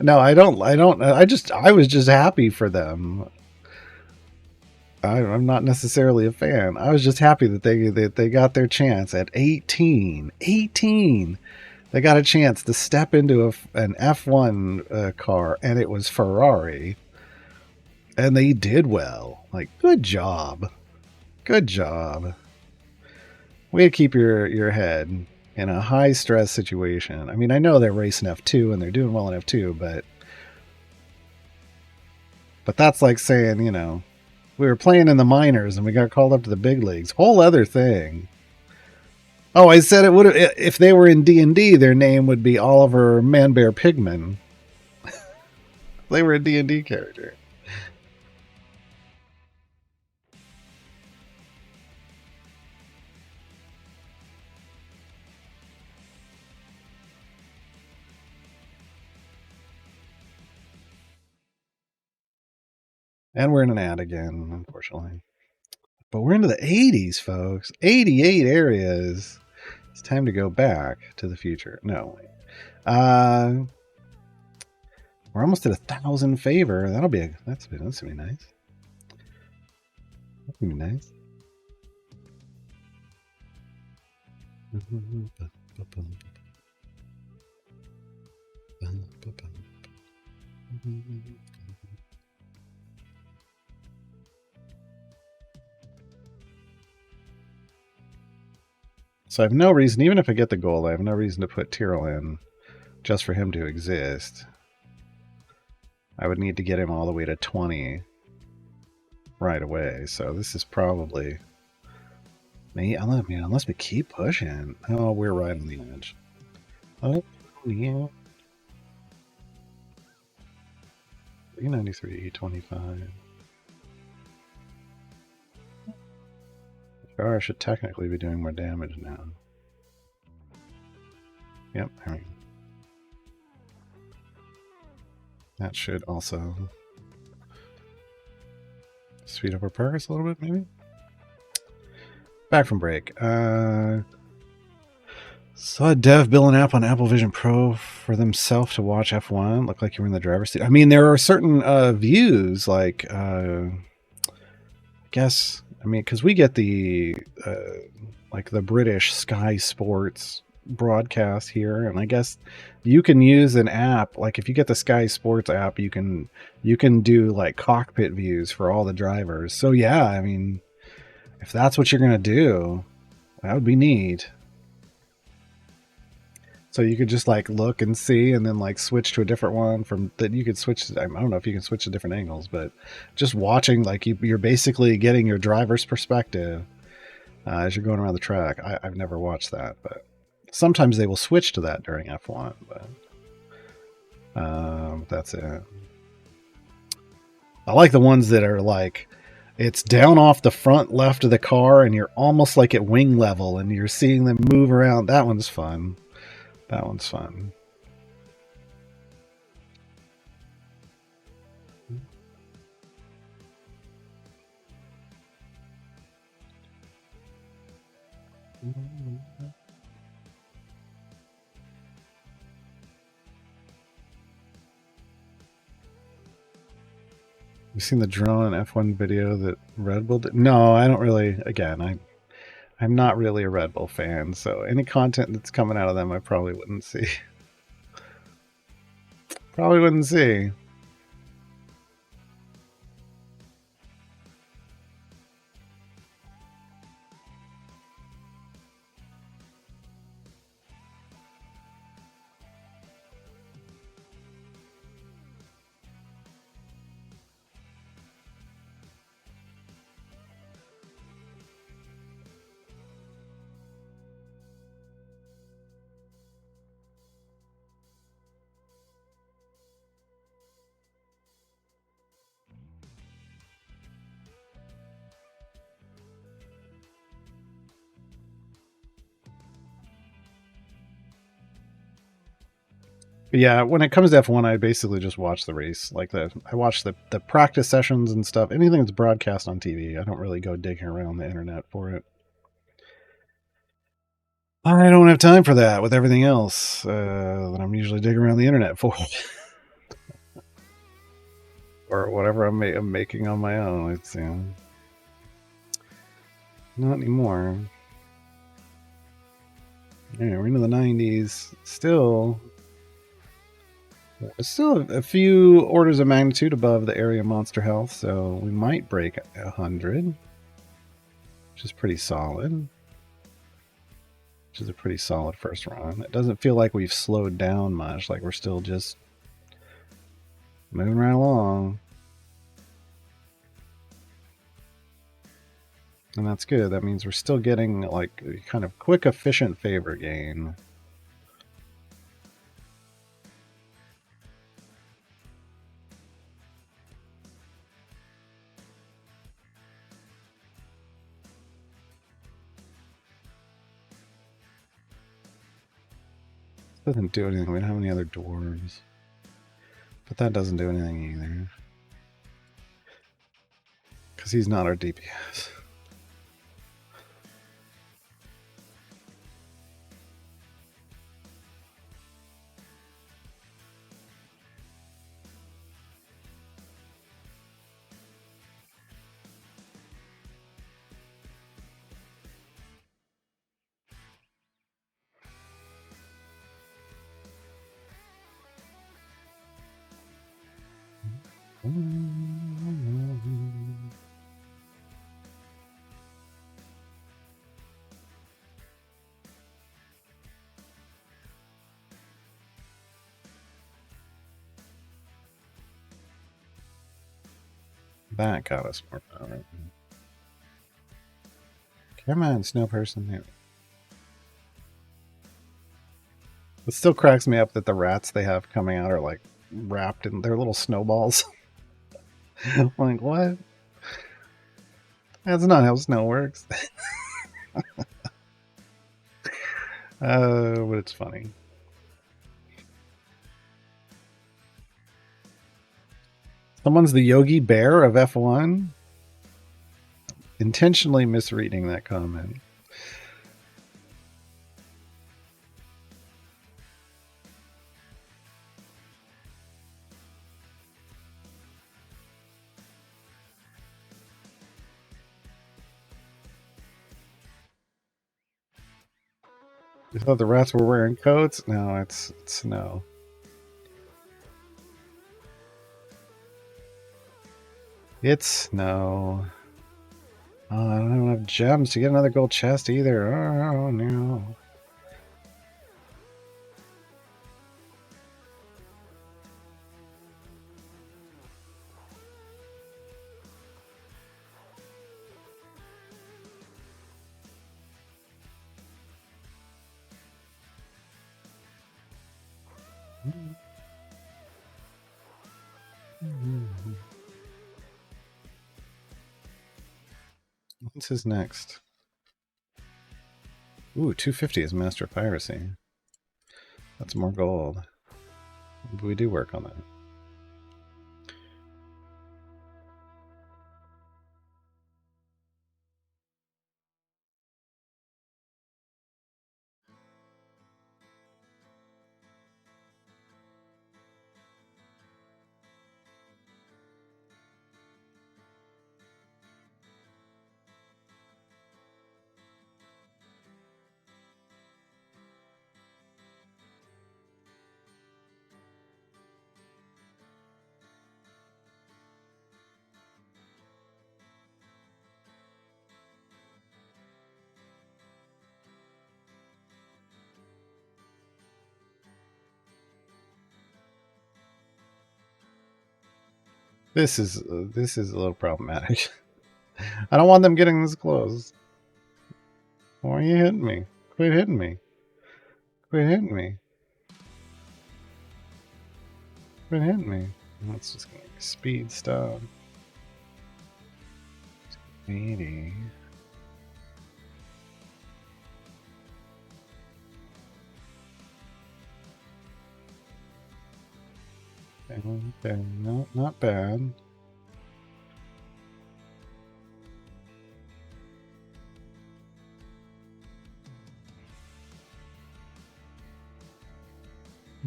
No, I don't. I was just happy for them. I'm not necessarily a fan. I was just happy that they got their chance at 18. 18. They got a chance to step into an F1 car, and it was Ferrari. And they did well. Like, good job. Good job. Way to keep your head in a high stress situation. I mean, I know they're racing F2 and they're doing well in F2, but that's like saying, you know, we were playing in the minors and we got called up to the big leagues. Whole other thing. Oh, I said it would have, if they were in D&D, their name would be Oliver Manbear Pigman. They were a D&D character. And we're in an ad again, unfortunately. But we're into the 80s, folks. 88 areas. It's time to go back to the future. No, wait. We're almost at 1,000 favor. That's gonna be nice. That's gonna be nice. So I have no reason, even if I get the gold, I have no reason to put Tyrrell in just for him to exist. I would need to get him all the way to 20 right away. So this is probably me. Unless we keep pushing. Oh, we're right on the edge. Oh, yeah. 393, 25. Sure, I should technically be doing more damage now. Yep, there we go. That should also speed up our progress a little bit, maybe. Back from break. Saw a dev build an app on Apple Vision Pro for themselves to watch F1. Looked like you were in the driver's seat. I mean, there are certain views, like, because we get the, like, the British Sky Sports broadcast here, and I guess you can use an app. Like, if you get the Sky Sports app, you can do, like, cockpit views for all the drivers. So, yeah, I mean, if that's what you're going to do, that would be neat. So you could just like look and see, and then like switch to a different one from that. You could switch. I don't know if you can switch to different angles, but just watching, like you're basically getting your driver's perspective as you're going around the track. I've never watched that, but sometimes they will switch to that during F1. But that's it. I like the ones that are like it's down off the front left of the car, and you're almost like at wing level, and you're seeing them move around. That one's fun. That one's fun. You seen the drone F1 video that Red Bull did? No, I don't really. Again, I'm not really a Red Bull fan, so any content that's coming out of them, I probably wouldn't see. Probably wouldn't see. But yeah, when it comes to F1, I basically just watch the race. Like I watch the practice sessions and stuff. Anything that's broadcast on TV, I don't really go digging around the internet for it. I don't have time for that with everything else that I'm usually digging around the internet for. Or whatever I'm making on my own. It's not anymore. Yeah, we're into the 90s. Still a few orders of magnitude above the area monster health, so we might break 100, which is pretty solid. Which is a pretty solid first run. It doesn't feel like we've slowed down much, like we're still just moving right along. And that's good. That means we're still getting like a kind of quick, efficient favor gain. Doesn't do anything. We don't have any other doors. But that doesn't do anything either. Because he's not our DPS. That got us more power. Come on, snow person. There. It still cracks me up that the rats they have coming out are like wrapped in their little snowballs. I'm like, what? That's not how snow works. But it's funny. Someone's the Yogi Bear of F1. Intentionally misreading that comment. You thought the rats were wearing coats? No, it's snow. It's snow. Oh, I don't have enough gems to get another gold chest either. Oh, no. What's his next? Ooh, 250 is Master of Piracy. That's more gold. We do work on that. This is a little problematic. I don't want them getting this close. Why are you hitting me? Quit hitting me. Quit hitting me. Quit hitting me. That's just gonna be speed stop. 80. Okay, no, not bad.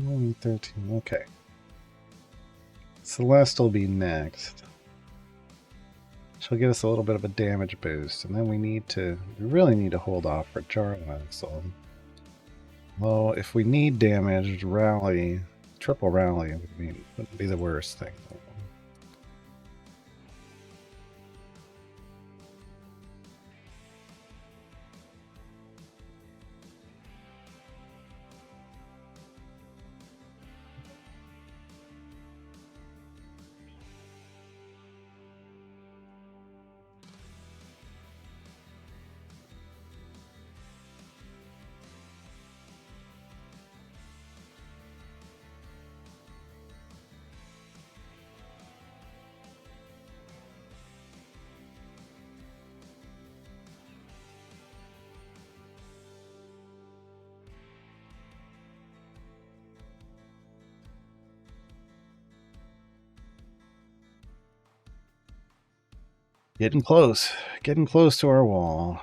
Only 13. Okay. Celeste will be next. She'll get us a little bit of a damage boost, and then we really need to hold off for Jarlax. Well, if we need damage, rally, triple rally wouldn't be the worst thing. Getting close to our wall.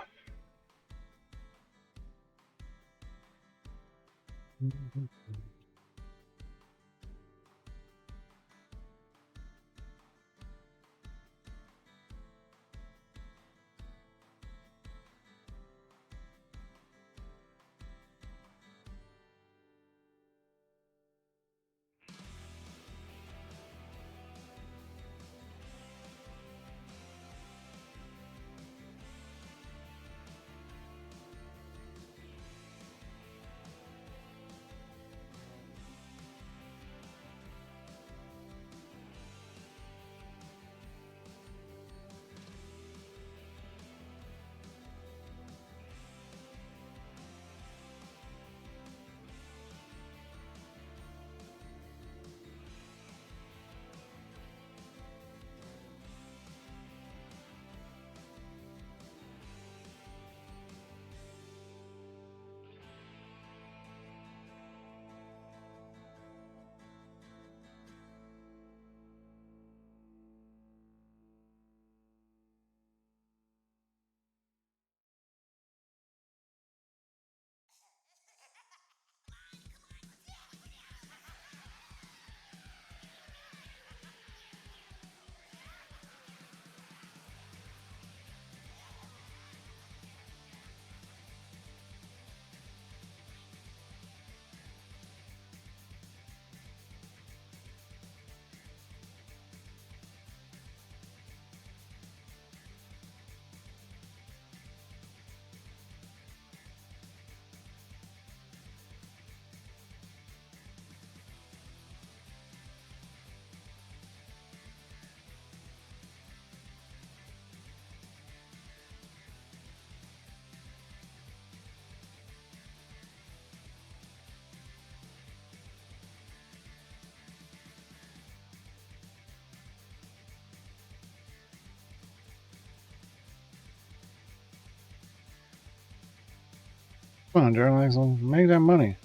Come on, Jarlaxle, make that money.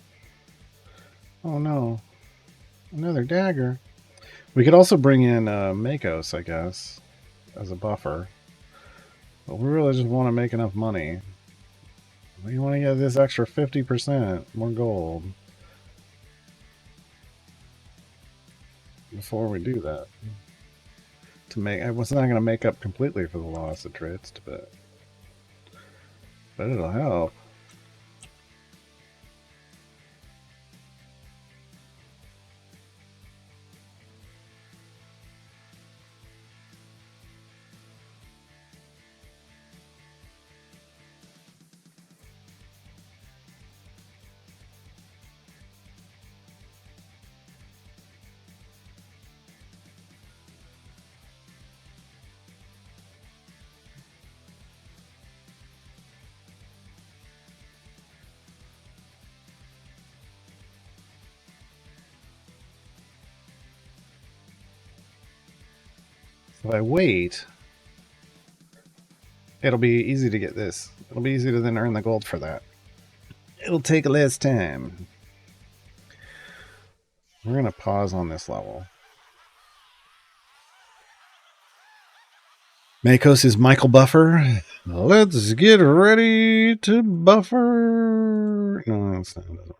Oh no, another dagger. We could also bring in Makos, I guess, as a buffer. But we really just want to make enough money. We want to get this extra 50% more gold before we do that. To make, I was not going to make up completely for the loss of Dritz, but it'll help. If I wait, it'll be easy to get this. It'll be easy to then earn the gold for that. It'll take less time. We're going to pause on this level. Makos is Michael Buffer. Let's get ready to buffer. No, that's not. It doesn't really work.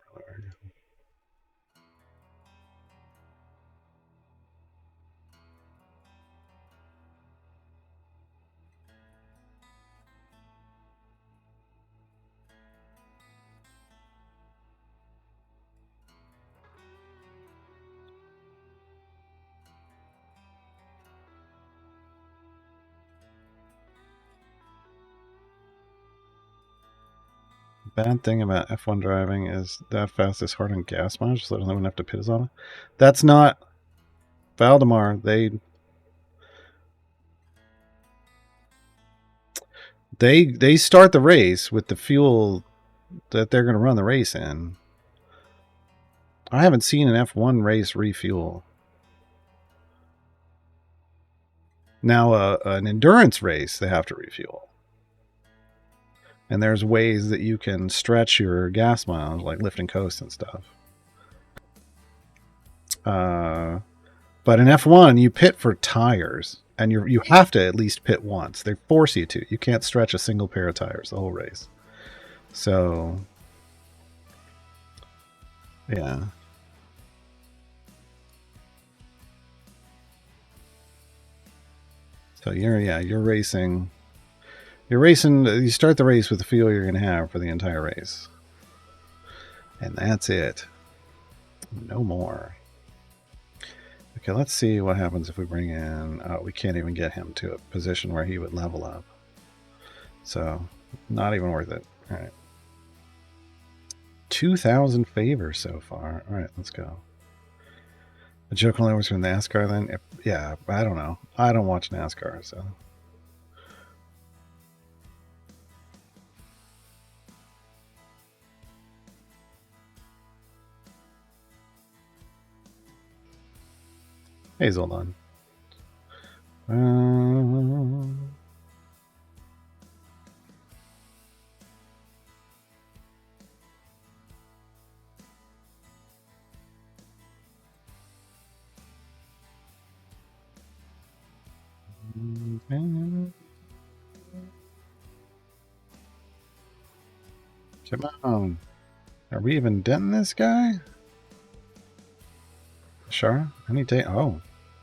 Bad thing about F1 driving is that fast is hard on gas mileage, so I don't have to pit on it. That's not Valdemar. They start the race with the fuel that they're going to run the race in. I haven't seen an F1 race refuel. Now, an endurance race, they have to refuel. And there's ways that you can stretch your gas mileage, like lift and coast and stuff. But in F1, you pit for tires, and you have to at least pit once. They force you to. You can't stretch a single pair of tires the whole race. So, yeah. So you're racing. You start the race with the fuel you're going to have for the entire race. And that's it. No more. Okay, let's see what happens if we bring in... we can't even get him to a position where he would level up. So, not even worth it. All right. 2,000 favors so far. All right, let's go. The joke only works with NASCAR then? Yeah, I don't know. I don't watch NASCAR, so... Hazelnut. Come on. Are we even denting this guy? Sure. I need to... Oh.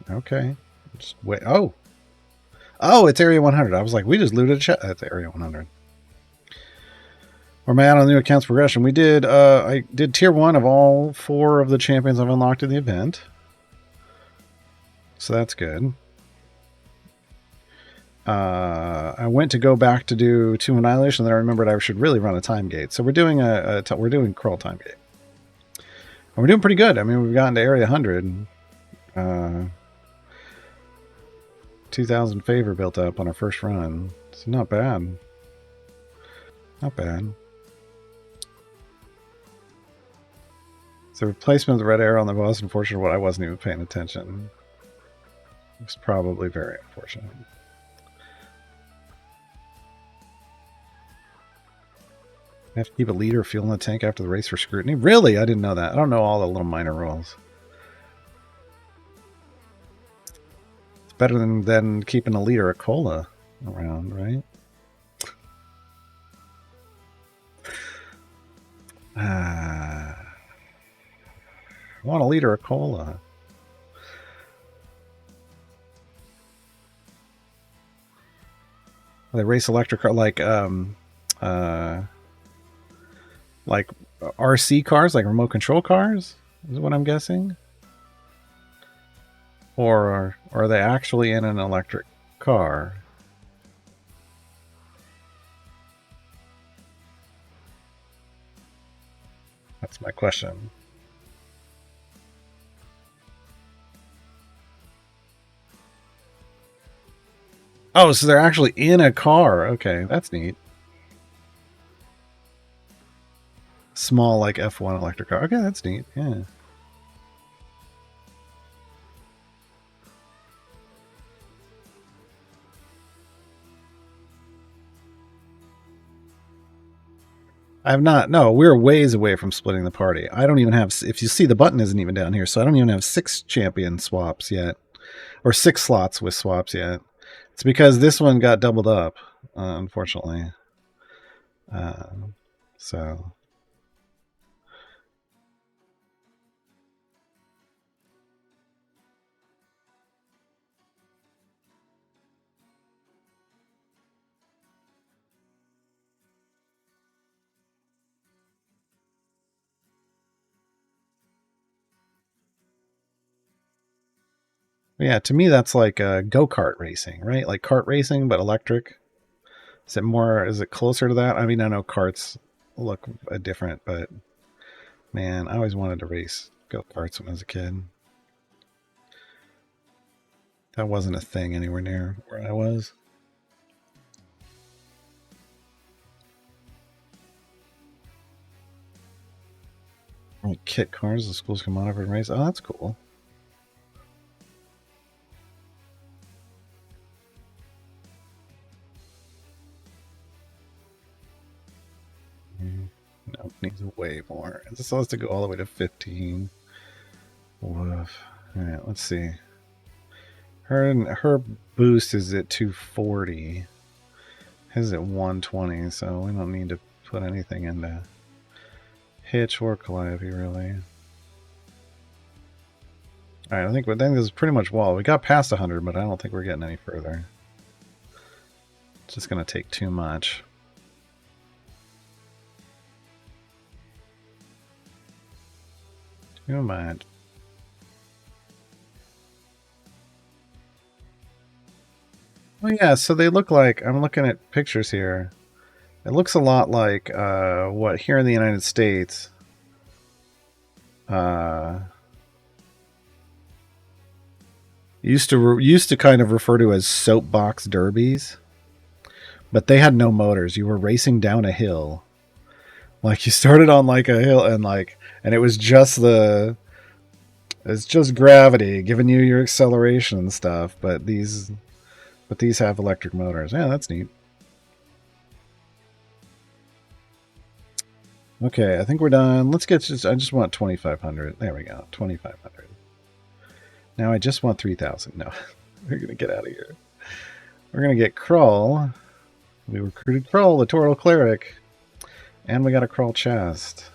Okay. Just wait. Oh. Oh, it's Area 100. I was like, we just looted at Area 100. We're mad on the new accounts progression. We did, I did tier 1 of all 4 of the champions I've unlocked in the event. So that's good. I went to go back to do 2 Annihilation, then I remembered I should really run a time gate. So we're doing we're doing Krull time gate. And we're doing pretty good. I mean, we've gotten to Area 100. 2,000 favor built up on our first run. It's not bad. Not bad. The replacement of the red arrow on the most unfortunate one. I wasn't even paying attention. It was probably very unfortunate. I have to keep a leader fuel in the tank after the race for scrutiny. Really? I didn't know that. I don't know all the little minor rules. It's better than keeping a liter of cola around, right? I want a liter of cola. They race electric car like RC cars, like remote control cars, is what I'm guessing. Or are they actually in an electric car? That's my question. Oh, so they're actually in a car. Okay, that's neat. Small, like F1 electric car. Okay, that's neat. Yeah. I have not. No, we're ways away from splitting the party. I don't even have. If you see, the button isn't even down here, so I don't even have 6 champion swaps yet, or 6 slots with swaps yet. It's because this one got doubled up, unfortunately. So yeah, to me that's like go-kart racing, right? Like kart racing, but electric. Is it more? Is it closer to that? I mean, I know karts look different, but man, I always wanted to race go-karts when I was a kid. That wasn't a thing anywhere near where I was. Like kit cars, the schools can monitor and race. Oh, that's cool. No, it needs way more. This has to go all the way to 15. Woof. All right, let's see. Her boost is at 240. His is at 120, so we don't need to put anything into Hitch or Calliope, really. Alright, I think this is pretty much wall. We got past 100, but I don't think we're getting any further. It's just going to take too much. Too much. Oh yeah, so they look like, I'm looking at pictures here. It looks a lot like what here in the United States used to kind of refer to as soapbox derbies, but they had no motors. You were racing down a hill, like you started on like a hill, and it was just it's just gravity giving you your acceleration and stuff. But these have electric motors. Yeah, that's neat. Okay, I think we're done. Let's get I just want 2,500. There we go, 2,500. Now I just want 3,000. No, we're gonna get out of here. We're gonna get Krull. We recruited Krull, the Toral Cleric, and we got a Krull chest.